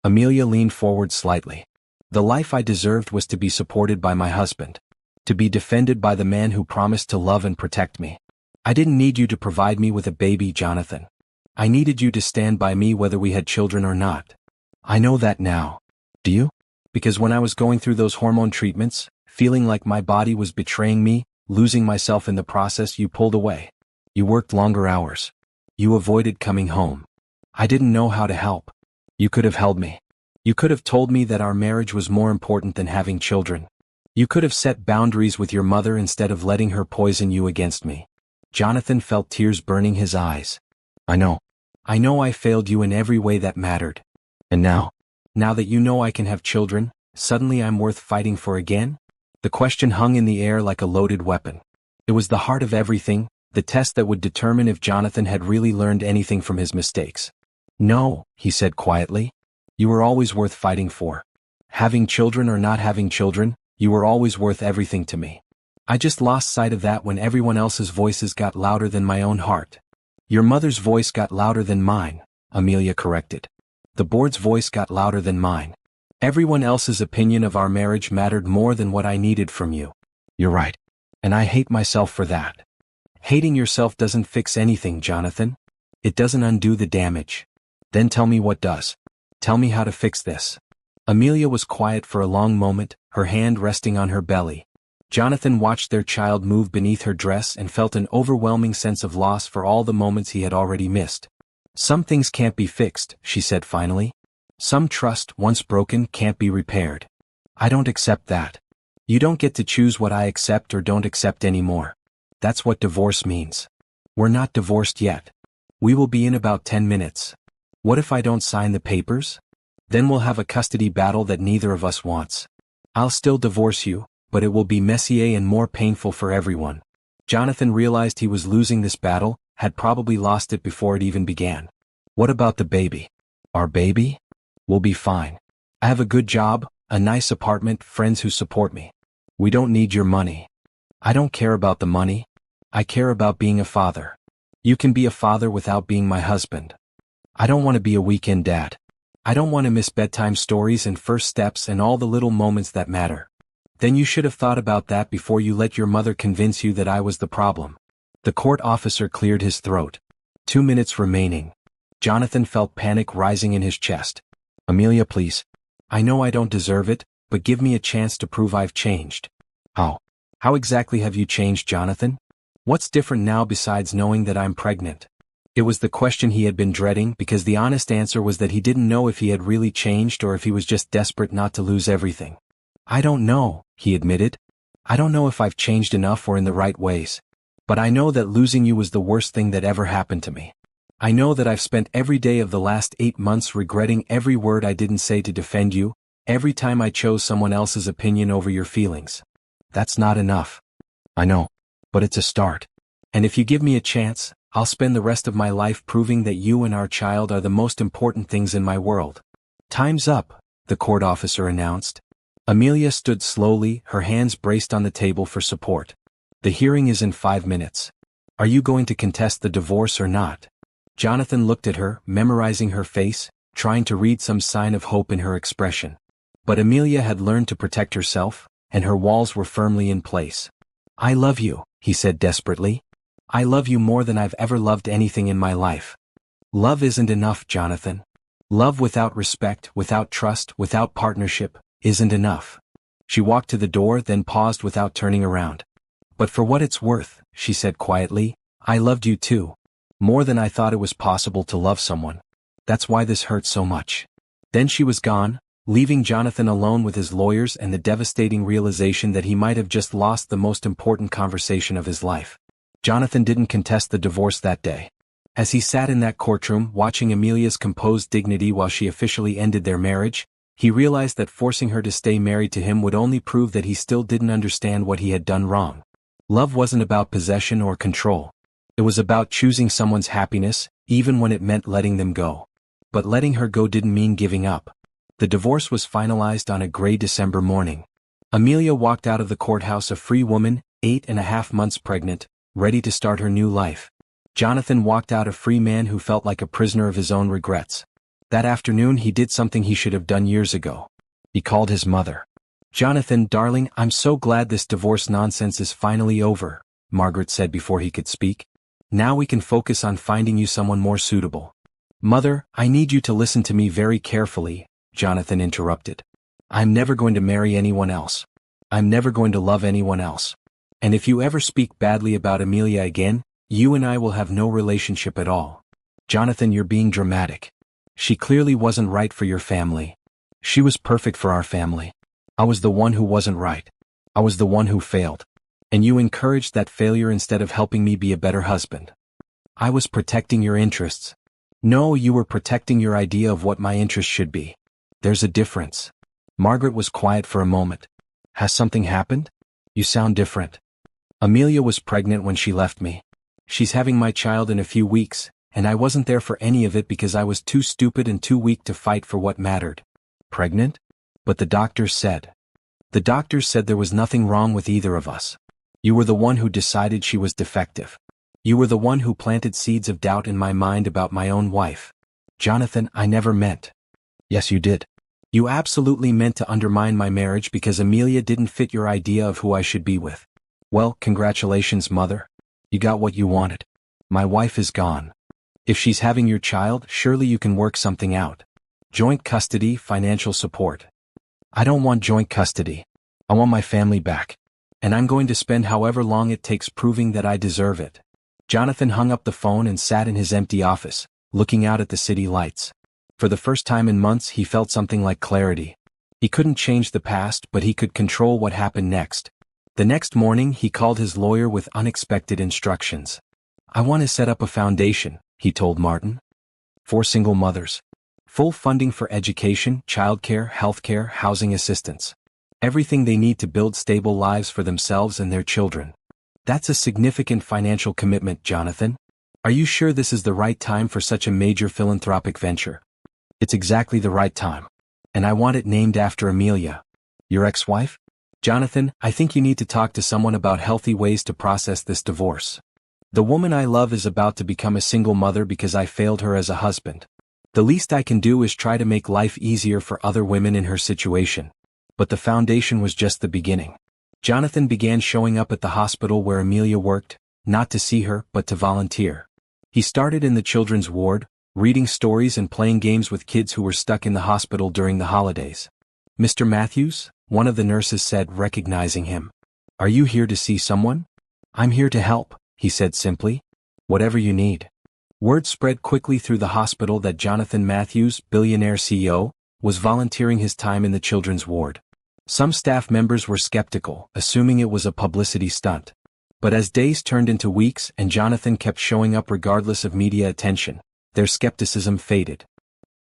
Amelia leaned forward slightly. The life I deserved was to be supported by my husband. To be defended by the man who promised to love and protect me. I didn't need you to provide me with a baby, Jonathan. I needed you to stand by me whether we had children or not. I know that now. Do you? Because when I was going through those hormone treatments, feeling like my body was betraying me, losing myself in the process, you pulled away. You worked longer hours. You avoided coming home. I didn't know how to help. You could have held me. You could have told me that our marriage was more important than having children. You could have set boundaries with your mother instead of letting her poison you against me. Jonathan felt tears burning his eyes. I know. I know I failed you in every way that mattered. And now that you know I can have children, suddenly I'm worth fighting for again? The question hung in the air like a loaded weapon. It was the heart of everything, the test that would determine if Jonathan had really learned anything from his mistakes. No, he said quietly. You were always worth fighting for. Having children or not having children, you were always worth everything to me. I just lost sight of that when everyone else's voices got louder than my own heart. Your mother's voice got louder than mine, Amelia corrected. The board's voice got louder than mine. Everyone else's opinion of our marriage mattered more than what I needed from you. You're right. And I hate myself for that. Hating yourself doesn't fix anything, Jonathan. It doesn't undo the damage. Then tell me what does. Tell me how to fix this. Amelia was quiet for a long moment, her hand resting on her belly. Jonathan watched their child move beneath her dress and felt an overwhelming sense of loss for all the moments he had already missed. Some things can't be fixed, she said finally. Some trust, once broken, can't be repaired. I don't accept that. You don't get to choose what I accept or don't accept anymore. That's what divorce means. We're not divorced yet. We will be in about 10 minutes. What if I don't sign the papers? Then we'll have a custody battle that neither of us wants. I'll still divorce you, but it will be messier and more painful for everyone. Jonathan realized he was losing this battle, had probably lost it before it even began. What about the baby? Our baby? We'll be fine. I have a good job, a nice apartment, friends who support me. We don't need your money. I don't care about the money. I care about being a father. You can be a father without being my husband. I don't want to be a weekend dad. I don't want to miss bedtime stories and first steps and all the little moments that matter. Then you should have thought about that before you let your mother convince you that I was the problem. The court officer cleared his throat. 2 minutes remaining. Jonathan felt panic rising in his chest. Amelia, please. I know I don't deserve it, but give me a chance to prove I've changed. How? How exactly have you changed, Jonathan? What's different now besides knowing that I'm pregnant? It was the question he had been dreading because the honest answer was that he didn't know if he had really changed or if he was just desperate not to lose everything. I don't know, he admitted. I don't know if I've changed enough or in the right ways. But I know that losing you was the worst thing that ever happened to me. I know that I've spent every day of the last 8 months regretting every word I didn't say to defend you, every time I chose someone else's opinion over your feelings. That's not enough. I know. But it's a start. And if you give me a chance, I'll spend the rest of my life proving that you and our child are the most important things in my world. Time's up, the court officer announced. Amelia stood slowly, her hands braced on the table for support. The hearing is in 5 minutes. Are you going to contest the divorce or not? Jonathan looked at her, memorizing her face, trying to read some sign of hope in her expression. But Amelia had learned to protect herself, and her walls were firmly in place. I love you, he said desperately. I love you more than I've ever loved anything in my life. Love isn't enough, Jonathan. Love without respect, without trust, without partnership, isn't enough. She walked to the door, then paused without turning around. But for what it's worth, she said quietly, I loved you too. More than I thought it was possible to love someone. That's why this hurt so much. Then she was gone, leaving Jonathan alone with his lawyers and the devastating realization that he might have just lost the most important conversation of his life. Jonathan didn't contest the divorce that day. As he sat in that courtroom watching Amelia's composed dignity while she officially ended their marriage, he realized that forcing her to stay married to him would only prove that he still didn't understand what he had done wrong. Love wasn't about possession or control. It was about choosing someone's happiness, even when it meant letting them go. But letting her go didn't mean giving up. The divorce was finalized on a gray December morning. Amelia walked out of the courthouse a free woman, 8.5 months pregnant, ready to start her new life. Jonathan walked out a free man who felt like a prisoner of his own regrets. That afternoon he did something he should have done years ago. He called his mother. "Jonathan, darling, I'm so glad this divorce nonsense is finally over," Margaret said before he could speak. "Now we can focus on finding you someone more suitable." "Mother, I need you to listen to me very carefully," Jonathan interrupted. "I'm never going to marry anyone else. I'm never going to love anyone else. And if you ever speak badly about Amelia again, you and I will have no relationship at all." "Jonathan, you're being dramatic. She clearly wasn't right for your family. She was perfect for our family. I was the one who wasn't right. I was the one who failed. And you encouraged that failure instead of helping me be a better husband. I was protecting your interests. No, you were protecting your idea of what my interests should be. There's a difference." Margaret was quiet for a moment. "Has something happened? You sound different." "Amelia was pregnant when she left me. She's having my child in a few weeks, and I wasn't there for any of it because I was too stupid and too weak to fight for what mattered." "Pregnant? But the doctors said." "The doctors said there was nothing wrong with either of us. You were the one who decided she was defective. You were the one who planted seeds of doubt in my mind about my own wife." "Jonathan, I never meant." "Yes, you did. You absolutely meant to undermine my marriage because Amelia didn't fit your idea of who I should be with. Well, congratulations, mother. You got what you wanted. My wife is gone. If she's having your child, surely you can work something out. Joint custody, financial support." "I don't want joint custody. I want my family back. And I'm going to spend however long it takes proving that I deserve it." Jonathan hung up the phone and sat in his empty office, looking out at the city lights. For the first time in months he felt something like clarity. He couldn't change the past, but he could control what happened next. The next morning he called his lawyer with unexpected instructions. "I want to set up a foundation," he told Martin. "For single mothers. Full funding for education, childcare, healthcare, housing assistance. Everything they need to build stable lives for themselves and their children." "That's a significant financial commitment, Jonathan. Are you sure this is the right time for such a major philanthropic venture?" "It's exactly the right time. And I want it named after Amelia." "Your ex-wife?" "Jonathan, I think you need to talk to someone about healthy ways to process this divorce. The woman I love is about to become a single mother because I failed her as a husband. The least I can do is try to make life easier for other women in her situation." But the foundation was just the beginning. Jonathan began showing up at the hospital where Amelia worked, not to see her, but to volunteer. He started in the children's ward, reading stories and playing games with kids who were stuck in the hospital during the holidays. "Mr. Matthews?" one of the nurses said, recognizing him. "Are you here to see someone?" "I'm here to help," he said simply. "Whatever you need." Word spread quickly through the hospital that Jonathan Matthews, Billionaire CEO, was volunteering his time in the children's ward. Some staff members were skeptical, assuming it was a publicity stunt. But as days turned into weeks and Jonathan kept showing up regardless of media attention, their skepticism faded.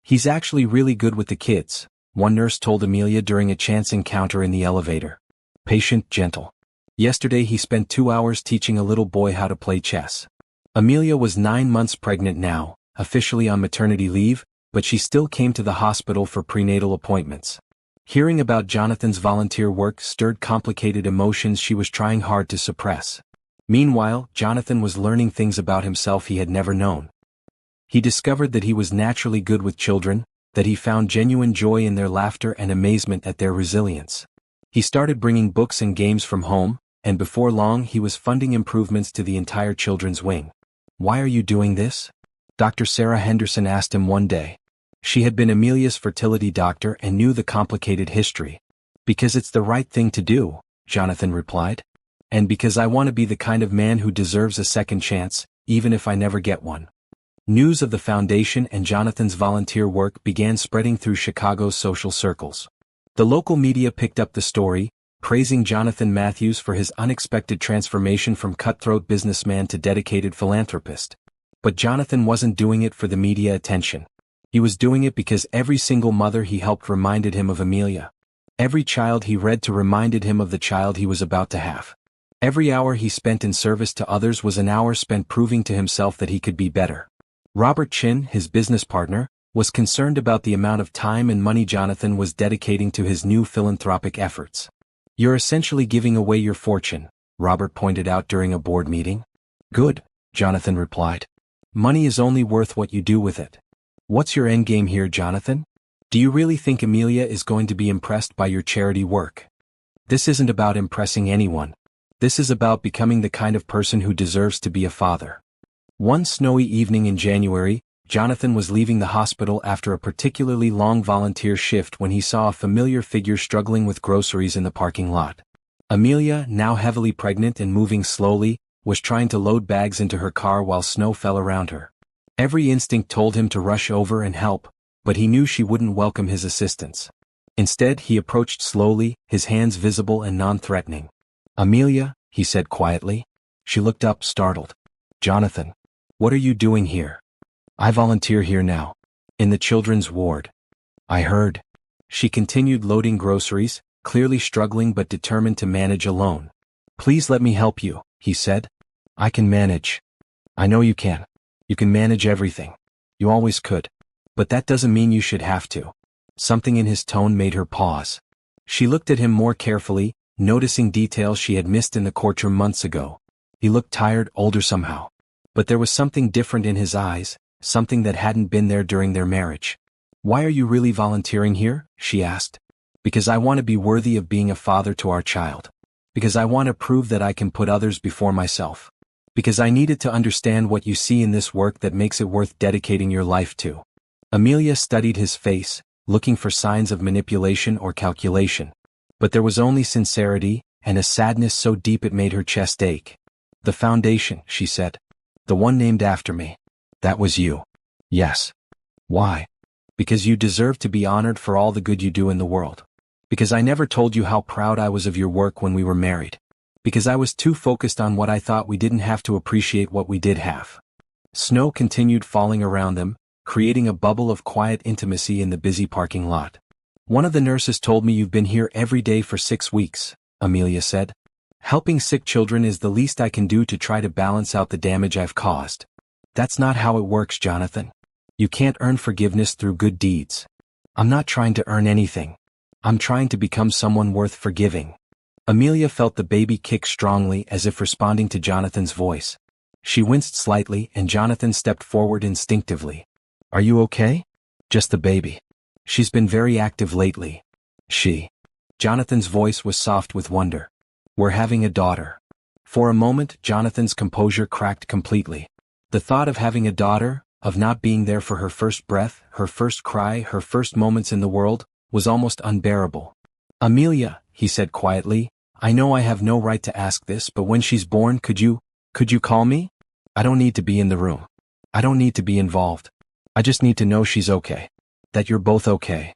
"He's actually really good with the kids," one nurse told Amelia during a chance encounter in the elevator. "Patient, gentle. Yesterday he spent 2 hours teaching a little boy how to play chess." Amelia was 9 months pregnant now, officially on maternity leave, but she still came to the hospital for prenatal appointments. Hearing about Jonathan's volunteer work stirred complicated emotions she was trying hard to suppress. Meanwhile, Jonathan was learning things about himself he had never known. He discovered that he was naturally good with children, that he found genuine joy in their laughter and amazement at their resilience. He started bringing books and games from home, and before long he was funding improvements to the entire children's wing. "Why are you doing this?" Dr. Sarah Henderson asked him one day. She had been Amelia's fertility doctor and knew the complicated history. "Because it's the right thing to do," Jonathan replied. "And because I want to be the kind of man who deserves a second chance, even if I never get one. News of the foundation and Jonathan's volunteer work began spreading through Chicago's social circles. The local media picked up the story, praising Jonathan Matthews for his unexpected transformation from cutthroat businessman to dedicated philanthropist. But Jonathan wasn't doing it for the media attention. He was doing it because every single mother he helped reminded him of Amelia. Every child he read to reminded him of the child he was about to have. Every hour he spent in service to others was an hour spent proving to himself that he could be better. Robert Chin, his business partner, was concerned about the amount of time and money Jonathan was dedicating to his new philanthropic efforts. "You're essentially giving away your fortune," Robert pointed out during a board meeting. "Good," Jonathan replied. "Money is only worth what you do with it. What's your endgame here, Jonathan? Do you really think Amelia is going to be impressed by your charity work? This isn't about impressing anyone. This is about becoming the kind of person who deserves to be a father." One snowy evening in January, Jonathan was leaving the hospital after a particularly long volunteer shift when he saw a familiar figure struggling with groceries in the parking lot. Amelia, now heavily pregnant and moving slowly, was trying to load bags into her car while snow fell around her. Every instinct told him to rush over and help, but he knew she wouldn't welcome his assistance. Instead, he approached slowly, his hands visible and non-threatening. "Amelia," he said quietly. She looked up, startled. "Jonathan, what are you doing here?" "I volunteer here now. In the children's ward." "I heard." She continued loading groceries, clearly struggling but determined to manage alone. "Please let me help you," he said. "I can manage." "I know you can. You can manage everything. You always could. But that doesn't mean you should have to." Something in his tone made her pause. She looked at him more carefully, noticing details she had missed in the courtroom months ago. He looked tired, older somehow. But there was something different in his eyes, something that hadn't been there during their marriage. "Why are you really volunteering here?" she asked. "Because I want to be worthy of being a father to our child. Because I want to prove that I can put others before myself. Because I needed to understand what you see in this work that makes it worth dedicating your life to." Amelia studied his face, looking for signs of manipulation or calculation. But there was only sincerity, and a sadness so deep it made her chest ache. "The foundation," she said. "The one named after me. That was you." "Yes." "Why?" "Because you deserve to be honored for all the good you do in the world. Because I never told you how proud I was of your work when we were married. Because I was too focused on what I thought we didn't have to appreciate what we did have." Snow continued falling around them, creating a bubble of quiet intimacy in the busy parking lot. "One of the nurses told me you've been here every day for 6 weeks, Amelia said. "Helping sick children is the least I can do to try to balance out the damage I've caused." "That's not how it works, Jonathan. You can't earn forgiveness through good deeds." "I'm not trying to earn anything. I'm trying to become someone worth forgiving." Amelia felt the baby kick strongly as if responding to Jonathan's voice. She winced slightly and Jonathan stepped forward instinctively. "Are you okay?" "Just the baby. She's been very active lately." Jonathan's voice was soft with wonder. "We're having a daughter." For a moment, Jonathan's composure cracked completely. The thought of having a daughter, of not being there for her first breath, her first cry, her first moments in the world, was almost unbearable. "Amelia," he said quietly, "I know I have no right to ask this, but when she's born, could you call me? I don't need to be in the room. I don't need to be involved. I just need to know she's okay. That you're both okay."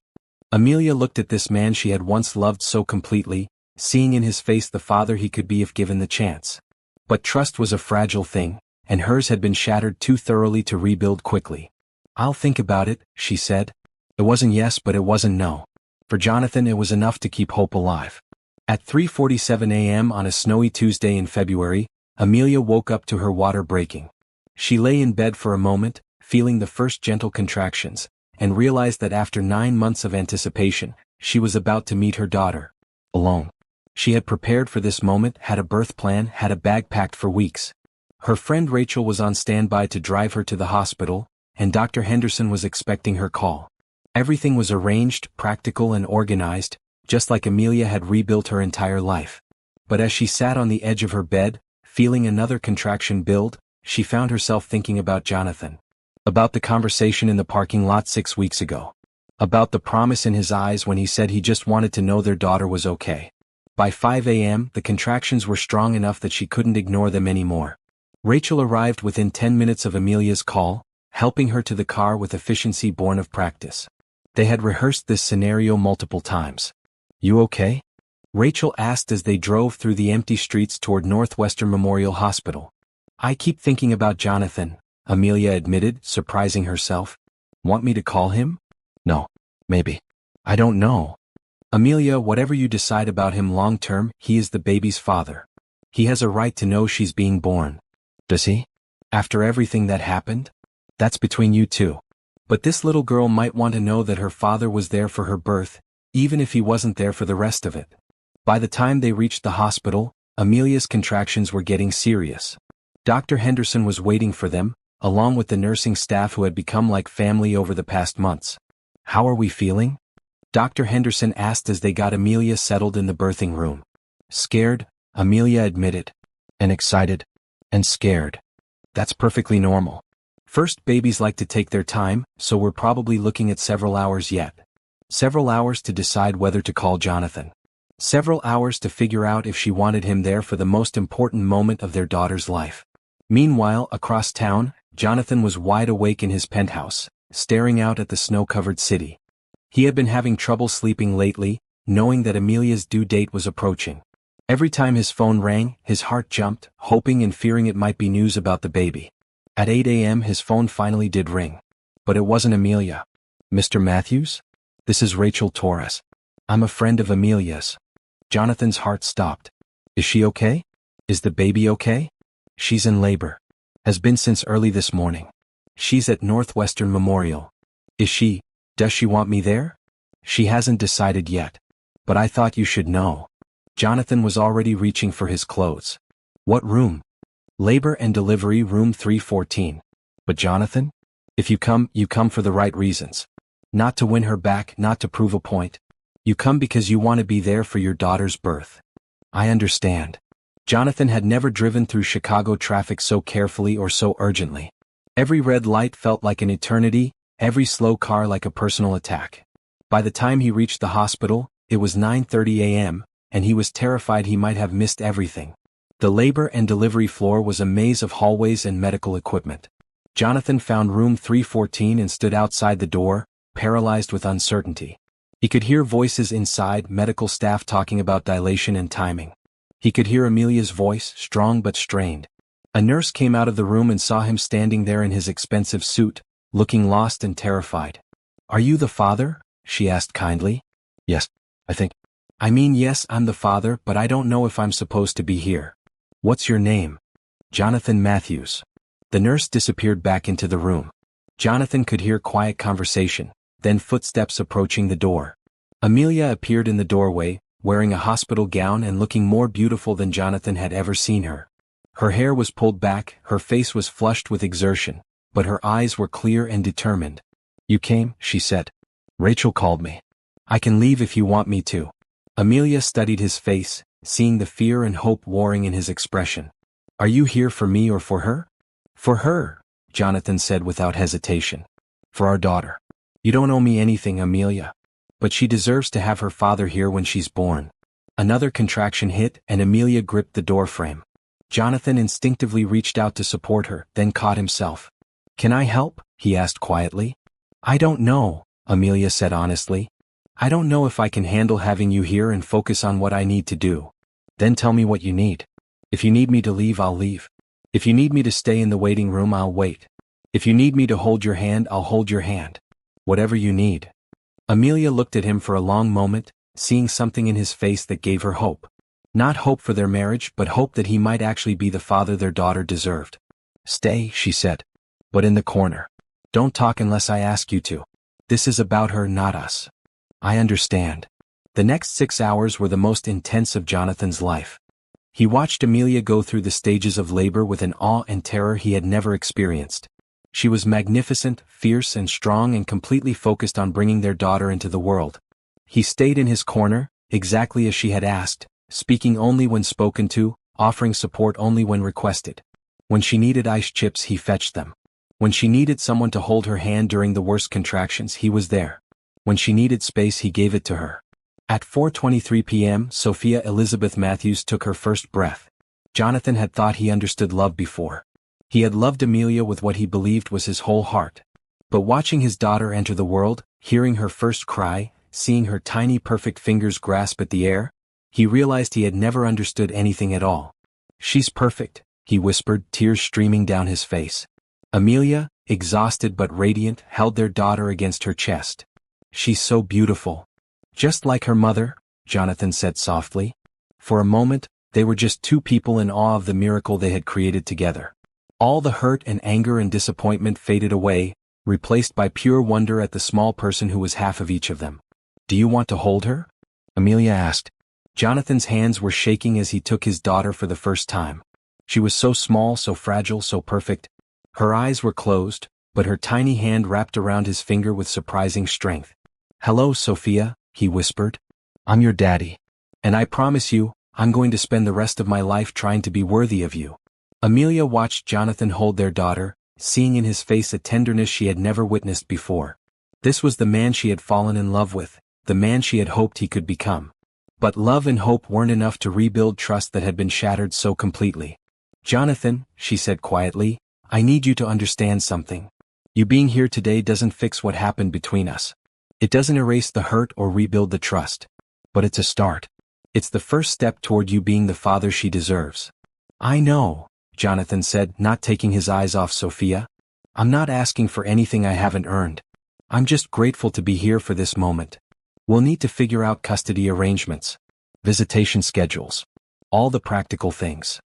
Amelia looked at this man she had once loved so completely, seeing in his face the father he could be if given the chance. But trust was a fragile thing, and hers had been shattered too thoroughly to rebuild quickly. "I'll think about it," she said. It wasn't yes, but it wasn't no. For Jonathan it was enough to keep hope alive. At 3:47 a.m. on a snowy Tuesday in February, Amelia woke up to her water breaking. She lay in bed for a moment, feeling the first gentle contractions, and realized that after 9 months of anticipation, she was about to meet her daughter. Alone. She had prepared for this moment, had a birth plan, had a bag packed for weeks. Her friend Rachel was on standby to drive her to the hospital, and Dr. Henderson was expecting her call. Everything was arranged, practical and organized, just like Amelia had rebuilt her entire life. But as she sat on the edge of her bed, feeling another contraction build, she found herself thinking about Jonathan. About the conversation in the parking lot 6 weeks ago. About the promise in his eyes when he said he just wanted to know their daughter was okay. By 5 a.m., the contractions were strong enough that she couldn't ignore them anymore. Rachel arrived within 10 minutes of Amelia's call, helping her to the car with efficiency born of practice. They had rehearsed this scenario multiple times. "You okay?" Rachel asked as they drove through the empty streets toward Northwestern Memorial Hospital. "I keep thinking about Jonathan," Amelia admitted, surprising herself. "Want me to call him?" "No. Maybe. I don't know." "Amelia, whatever you decide about him long term, he is the baby's father. He has a right to know she's being born." "Does he? After everything that happened?" "That's between you two. But this little girl might want to know that her father was there for her birth, even if he wasn't there for the rest of it." By the time they reached the hospital, Amelia's contractions were getting serious. Dr. Henderson was waiting for them, along with the nursing staff who had become like family over the past months. "How are we feeling?" Dr. Henderson asked as they got Amelia settled in the birthing room. "Scared," Amelia admitted. "And excited. And scared. That's perfectly normal. First babies like to take their time, so we're probably looking at several hours yet. Several hours to decide whether to call Jonathan. Several hours to figure out if she wanted him there for the most important moment of their daughter's life." Meanwhile, across town, Jonathan was wide awake in his penthouse, staring out at the snow-covered city. He had been having trouble sleeping lately, knowing that Amelia's due date was approaching. Every time his phone rang, his heart jumped, hoping and fearing it might be news about the baby. At 8 a.m. his phone finally did ring. But it wasn't Amelia. "Mr. Matthews? This is Rachel Torres. I'm a friend of Amelia's." Jonathan's heart stopped. "Is she okay? Is the baby okay?" "She's in labor. Has been since early this morning. She's at Northwestern Memorial." Does she want me there?" "She hasn't decided yet. But I thought you should know." Jonathan was already reaching for his clothes. "What room?" "Labor and delivery room 314. "But Jonathan? If you come for the right reasons. Not to win her back, not to prove a point. You come because you want to be there for your daughter's birth." "I understand." Jonathan had never driven through Chicago traffic so carefully or so urgently. Every red light felt like an eternity, every slow car like a personal attack. By the time he reached the hospital, it was 9:30 a.m., and he was terrified he might have missed everything. The labor and delivery floor was a maze of hallways and medical equipment. Jonathan found room 314 and stood outside the door, paralyzed with uncertainty. He could hear voices inside, medical staff talking about dilation and timing. He could hear Amelia's voice, strong but strained. A nurse came out of the room and saw him standing there in his expensive suit, looking lost and terrified. "Are you the father?" she asked kindly. "Yes, I think. Yes, I'm the father, but I don't know if I'm supposed to be here." "What's your name?" "Jonathan Matthews." The nurse disappeared back into the room. Jonathan could hear quiet conversation, then footsteps approaching the door. Amelia appeared in the doorway, wearing a hospital gown and looking more beautiful than Jonathan had ever seen her. Her hair was pulled back, her face was flushed with exertion, but her eyes were clear and determined. "You came," she said. "Rachel called me. I can leave if you want me to." Amelia studied his face, seeing the fear and hope warring in his expression. "Are you here for me or for her?" "For her," Jonathan said without hesitation. "For our daughter. You don't owe me anything, Amelia. But she deserves to have her father here when she's born." Another contraction hit, and Amelia gripped the doorframe. Jonathan instinctively reached out to support her, then caught himself. "Can I help?" he asked quietly. "I don't know," Amelia said honestly. "I don't know if I can handle having you here and focus on what I need to do." "Then tell me what you need. If you need me to leave, I'll leave. If you need me to stay in the waiting room, I'll wait. If you need me to hold your hand, I'll hold your hand. Whatever you need." Amelia looked at him for a long moment, seeing something in his face that gave her hope. Not hope for their marriage, but hope that he might actually be the father their daughter deserved. "Stay," she said. "But in the corner. Don't talk unless I ask you to. This is about her, not us." "I understand." The next 6 hours were the most intense of Jonathan's life. He watched Amelia go through the stages of labor with an awe and terror he had never experienced. She was magnificent, fierce and strong and completely focused on bringing their daughter into the world. He stayed in his corner, exactly as she had asked, speaking only when spoken to, offering support only when requested. When she needed ice chips, he fetched them. When she needed someone to hold her hand during the worst contractions, he was there. When she needed space, he gave it to her. At 4:23 p.m., Sophia Elizabeth Matthews took her first breath. Jonathan had thought he understood love before. He had loved Amelia with what he believed was his whole heart. But watching his daughter enter the world, hearing her first cry, seeing her tiny perfect fingers grasp at the air, he realized he had never understood anything at all. "She's perfect," he whispered, tears streaming down his face. Amelia, exhausted but radiant, held their daughter against her chest. "She's so beautiful. Just like her mother," Jonathan said softly. For a moment, they were just two people in awe of the miracle they had created together. All the hurt and anger and disappointment faded away, replaced by pure wonder at the small person who was half of each of them. "Do you want to hold her?" Amelia asked. Jonathan's hands were shaking as he took his daughter for the first time. She was so small, so fragile, so perfect. Her eyes were closed, but her tiny hand wrapped around his finger with surprising strength. "Hello, Sophia," he whispered. "I'm your daddy. And I promise you, I'm going to spend the rest of my life trying to be worthy of you." Amelia watched Jonathan hold their daughter, seeing in his face a tenderness she had never witnessed before. This was the man she had fallen in love with, the man she had hoped he could become. But love and hope weren't enough to rebuild trust that had been shattered so completely. "Jonathan," she said quietly, "I need you to understand something. You being here today doesn't fix what happened between us. It doesn't erase the hurt or rebuild the trust. But it's a start. It's the first step toward you being the father she deserves." "I know," Jonathan said, not taking his eyes off Sophia. "I'm not asking for anything I haven't earned. I'm just grateful to be here for this moment. We'll need to figure out custody arrangements, visitation schedules, all the practical things.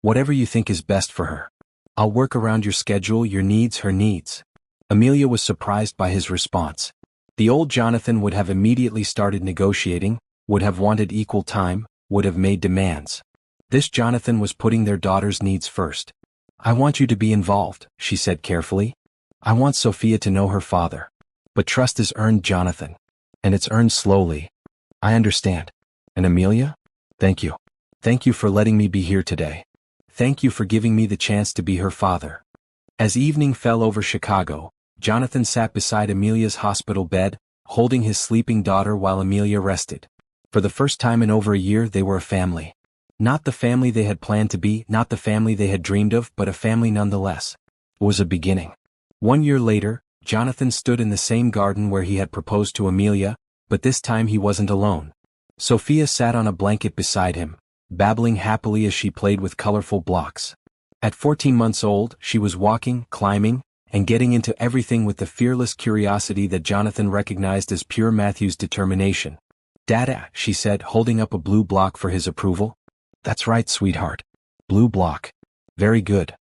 Whatever you think is best for her. I'll work around your schedule, your needs, her needs." Amelia was surprised by his response. The old Jonathan would have immediately started negotiating, would have wanted equal time, would have made demands. This Jonathan was putting their daughter's needs first. "I want you to be involved," she said carefully. "I want Sophia to know her father. But trust is earned, Jonathan. And it's earned slowly. I understand. And Amelia? Thank you. Thank you for letting me be here today. Thank you for giving me the chance to be her father." As evening fell over Chicago, Jonathan sat beside Amelia's hospital bed, holding his sleeping daughter while Amelia rested. For the first time in over a year, they were a family. Not the family they had planned to be, not the family they had dreamed of, but a family nonetheless. It was a beginning. 1 year later, Jonathan stood in the same garden where he had proposed to Amelia, but this time he wasn't alone. Sophia sat on a blanket beside him, babbling happily as she played with colorful blocks. At 14 months old, she was walking, climbing, and getting into everything with the fearless curiosity that Jonathan recognized as pure Matthew's determination. "Dada," she said, holding up a blue block for his approval. "That's right, sweetheart. Blue block. Very good."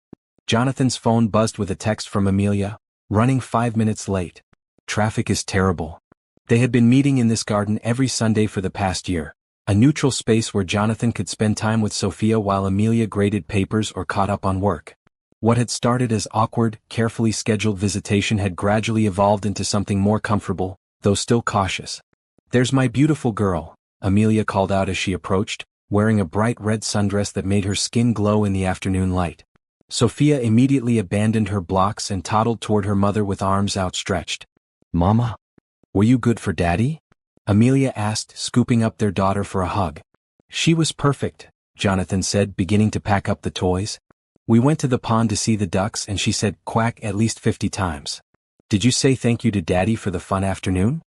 Jonathan's phone buzzed with a text from Amelia, "Running 5 minutes late. Traffic is terrible." They had been meeting in this garden every Sunday for the past year, a neutral space where Jonathan could spend time with Sophia while Amelia graded papers or caught up on work. What had started as awkward, carefully scheduled visitation had gradually evolved into something more comfortable, though still cautious. "There's my beautiful girl," Amelia called out as she approached, wearing a bright red sundress that made her skin glow in the afternoon light. Sophia immediately abandoned her blocks and toddled toward her mother with arms outstretched. "Mama? Were you good for Daddy?" Amelia asked, scooping up their daughter for a hug. "She was perfect," Jonathan said, beginning to pack up the toys. "We went to the pond to see the ducks and she said quack at least 50 times. Did you say thank you to Daddy for the fun afternoon?"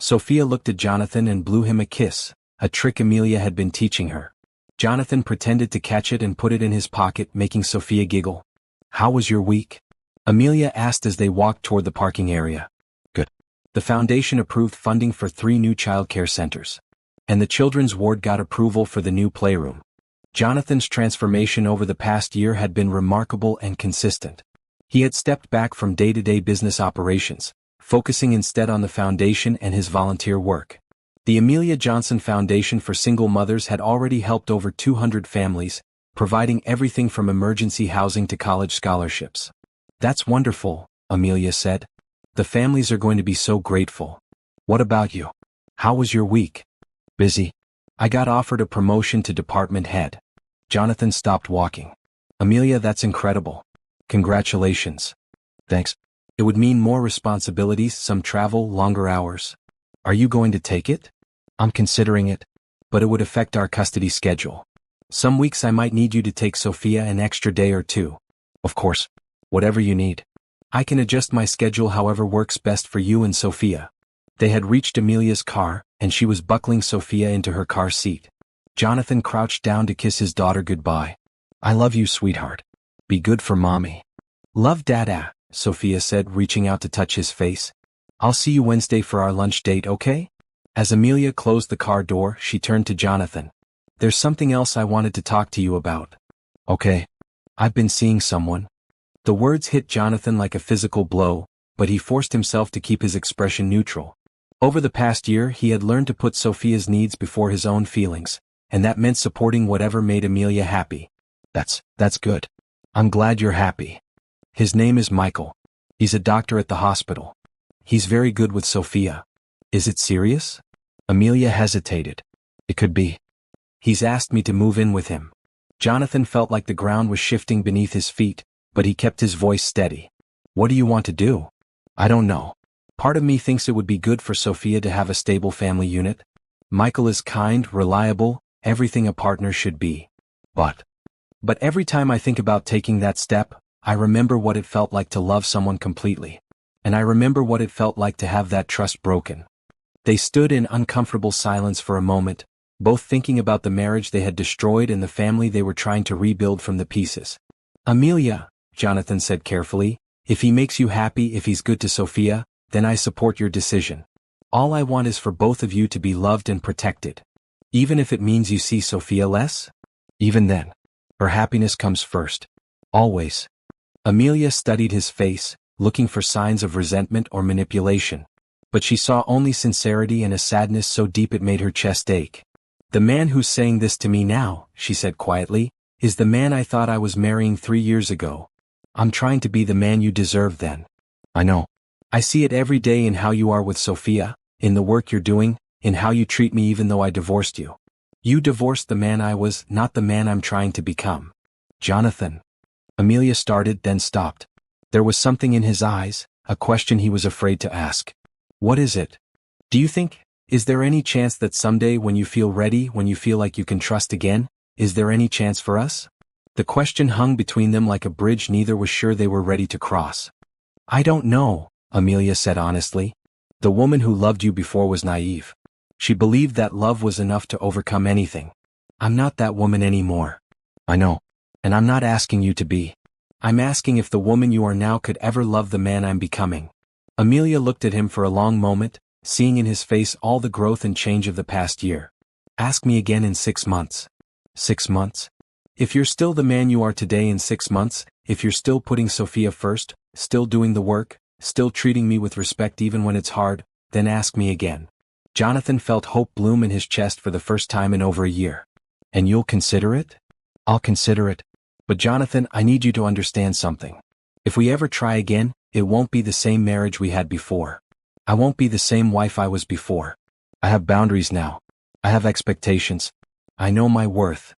Sophia looked at Jonathan and blew him a kiss, a trick Amelia had been teaching her. Jonathan pretended to catch it and put it in his pocket, making Sophia giggle. "How was your week?" Amelia asked as they walked toward the parking area. "Good. The foundation approved funding for 3 new childcare centers. And the children's ward got approval for the new playroom." Jonathan's transformation over the past year had been remarkable and consistent. He had stepped back from day-to-day business operations, focusing instead on the foundation and his volunteer work. The Amelia Johnson Foundation for Single Mothers had already helped over 200 families, providing everything from emergency housing to college scholarships. "That's wonderful," Amelia said. "The families are going to be so grateful. What about you? How was your week?" "Busy. I got offered a promotion to department head." Jonathan stopped walking. "Amelia, that's incredible. Congratulations." "Thanks. It would mean more responsibilities, some travel, longer hours." "Are you going to take it?" "I'm considering it. But it would affect our custody schedule. Some weeks I might need you to take Sophia an extra day or two." Of course. Whatever you need. I can adjust my schedule however works best for you and Sophia. They had reached Amelia's car, and she was buckling Sophia into her car seat. Jonathan crouched down to kiss his daughter goodbye. I love you, sweetheart. Be good for mommy. Love Dada, Sophia said, reaching out to touch his face. I'll see you Wednesday for our lunch date, okay? As Amelia closed the car door, she turned to Jonathan. There's something else I wanted to talk to you about. Okay. I've been seeing someone. The words hit Jonathan like a physical blow, but he forced himself to keep his expression neutral. Over the past year, he had learned to put Sophia's needs before his own feelings, and that meant supporting whatever made Amelia happy. That's good. I'm glad you're happy. His name is Michael. He's a doctor at the hospital. He's very good with Sophia. Is it serious? Amelia hesitated. It could be. He's asked me to move in with him. Jonathan felt like the ground was shifting beneath his feet, but he kept his voice steady. What do you want to do? I don't know. Part of me thinks it would be good for Sophia to have a stable family unit. Michael is kind, reliable, everything a partner should be. But every time I think about taking that step, I remember what it felt like to love someone completely. And I remember what it felt like to have that trust broken. They stood in uncomfortable silence for a moment, both thinking about the marriage they had destroyed and the family they were trying to rebuild from the pieces. Amelia, Jonathan said carefully, if he makes you happy, if he's good to Sophia, then I support your decision. All I want is for both of you to be loved and protected. Even if it means you see Sophia less? Even then. Her happiness comes first. Always. Amelia studied his face, looking for signs of resentment or manipulation. But she saw only sincerity and a sadness so deep it made her chest ache. The man who's saying this to me now, she said quietly, is the man I thought I was marrying 3 years ago. I'm trying to be the man you deserved then. I know. I see it every day in how you are with Sophia, in the work you're doing, in how you treat me even though I divorced you. You divorced the man I was, not the man I'm trying to become. Jonathan. Amelia started, then stopped. There was something in his eyes, a question he was afraid to ask. What is it? Do you think, is there any chance that someday when you feel ready, when you feel like you can trust again, is there any chance for us? The question hung between them like a bridge neither was sure they were ready to cross. I don't know, Amelia said honestly. The woman who loved you before was naive. She believed that love was enough to overcome anything. I'm not that woman anymore. I know. And I'm not asking you to be. I'm asking if the woman you are now could ever love the man I'm becoming. Amelia looked at him for a long moment, seeing in his face all the growth and change of the past year. Ask me again in 6 months. 6 months? If you're still the man you are today in 6 months, if you're still putting Sophia first, still doing the work, still treating me with respect even when it's hard, then ask me again. Jonathan felt hope bloom in his chest for the first time in over a year. And you'll consider it? I'll consider it. But Jonathan, I need you to understand something. If we ever try again, it won't be the same marriage we had before. I won't be the same wife I was before. I have boundaries now. I have expectations. I know my worth.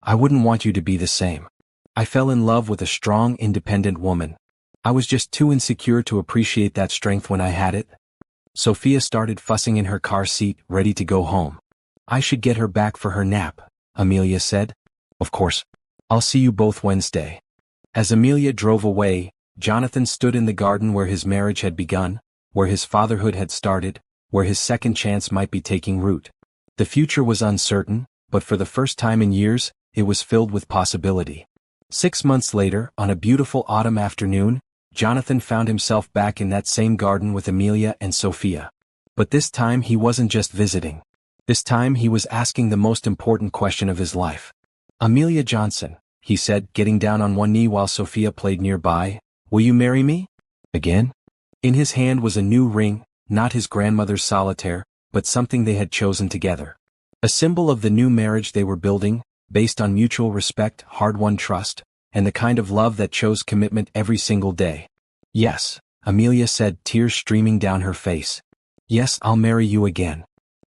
I wouldn't want you to be the same. I fell in love with a strong, independent woman. I was just too insecure to appreciate that strength when I had it. Sophia started fussing in her car seat, ready to go home. I should get her back for her nap, Amelia said. Of course. I'll see you both Wednesday. As Amelia drove away, Jonathan stood in the garden where his marriage had begun, where his fatherhood had started, where his second chance might be taking root. The future was uncertain, but for the first time in years, it was filled with possibility. 6 months later, on a beautiful autumn afternoon, Jonathan found himself back in that same garden with Amelia and Sophia. But this time he wasn't just visiting. This time he was asking the most important question of his life. Amelia Johnson, he said, getting down on one knee while Sophia played nearby, will you marry me? Again? In his hand was a new ring, not his grandmother's solitaire, but something they had chosen together. A symbol of the new marriage they were building, based on mutual respect, hard-won trust, and the kind of love that chose commitment every single day. Yes, Amelia said, tears streaming down her face. Yes, I'll marry you again.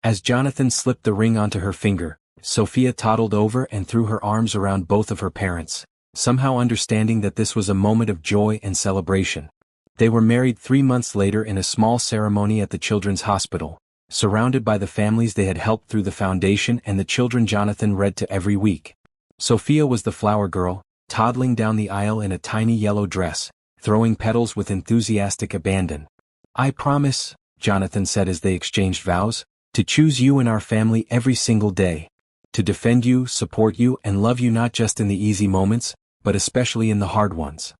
As Jonathan slipped the ring onto her finger, Sophia toddled over and threw her arms around both of her parents, somehow understanding that this was a moment of joy and celebration. They were married 3 months later in a small ceremony at the children's hospital, surrounded by the families they had helped through the foundation and the children Jonathan read to every week. Sophia was the flower girl, toddling down the aisle in a tiny yellow dress, throwing petals with enthusiastic abandon. "I promise," Jonathan said as they exchanged vows, "to choose you in our family every single day. To defend you, support you, and love you not just in the easy moments, but especially in the hard ones."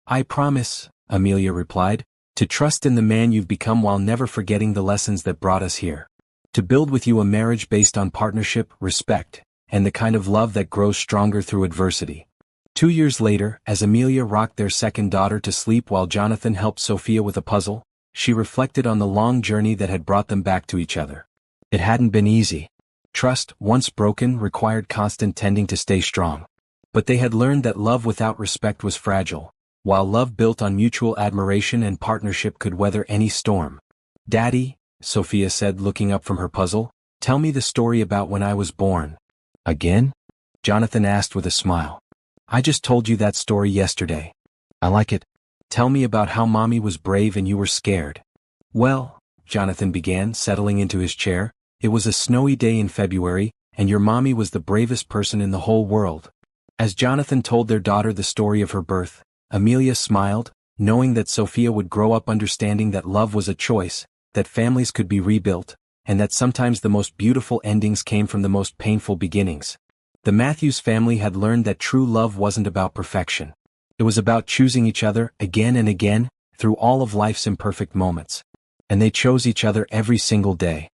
"I promise," Amelia replied, "to trust in the man you've become while never forgetting the lessons that brought us here. To build with you a marriage based on partnership, respect, and the kind of love that grows stronger through adversity." 2 years later, as Amelia rocked their second daughter to sleep while Jonathan helped Sophia with a puzzle, she reflected on the long journey that had brought them back to each other. It hadn't been easy. Trust, once broken, required constant tending to stay strong. But they had learned that love without respect was fragile, while love built on mutual admiration and partnership could weather any storm. "Daddy," Sophia said, looking up from her puzzle, "tell me the story about when I was born." "Again?" Jonathan asked with a smile. "I just told you that story yesterday." "I like it. Tell me about how Mommy was brave and you were scared." "Well," Jonathan began, settling into his chair, "it was a snowy day in February, and your mommy was the bravest person in the whole world." As Jonathan told their daughter the story of her birth, Amelia smiled, knowing that Sophia would grow up understanding that love was a choice, that families could be rebuilt, and that sometimes the most beautiful endings came from the most painful beginnings. The Matthews family had learned that true love wasn't about perfection. It was about choosing each other again and again, through all of life's imperfect moments. And they chose each other every single day.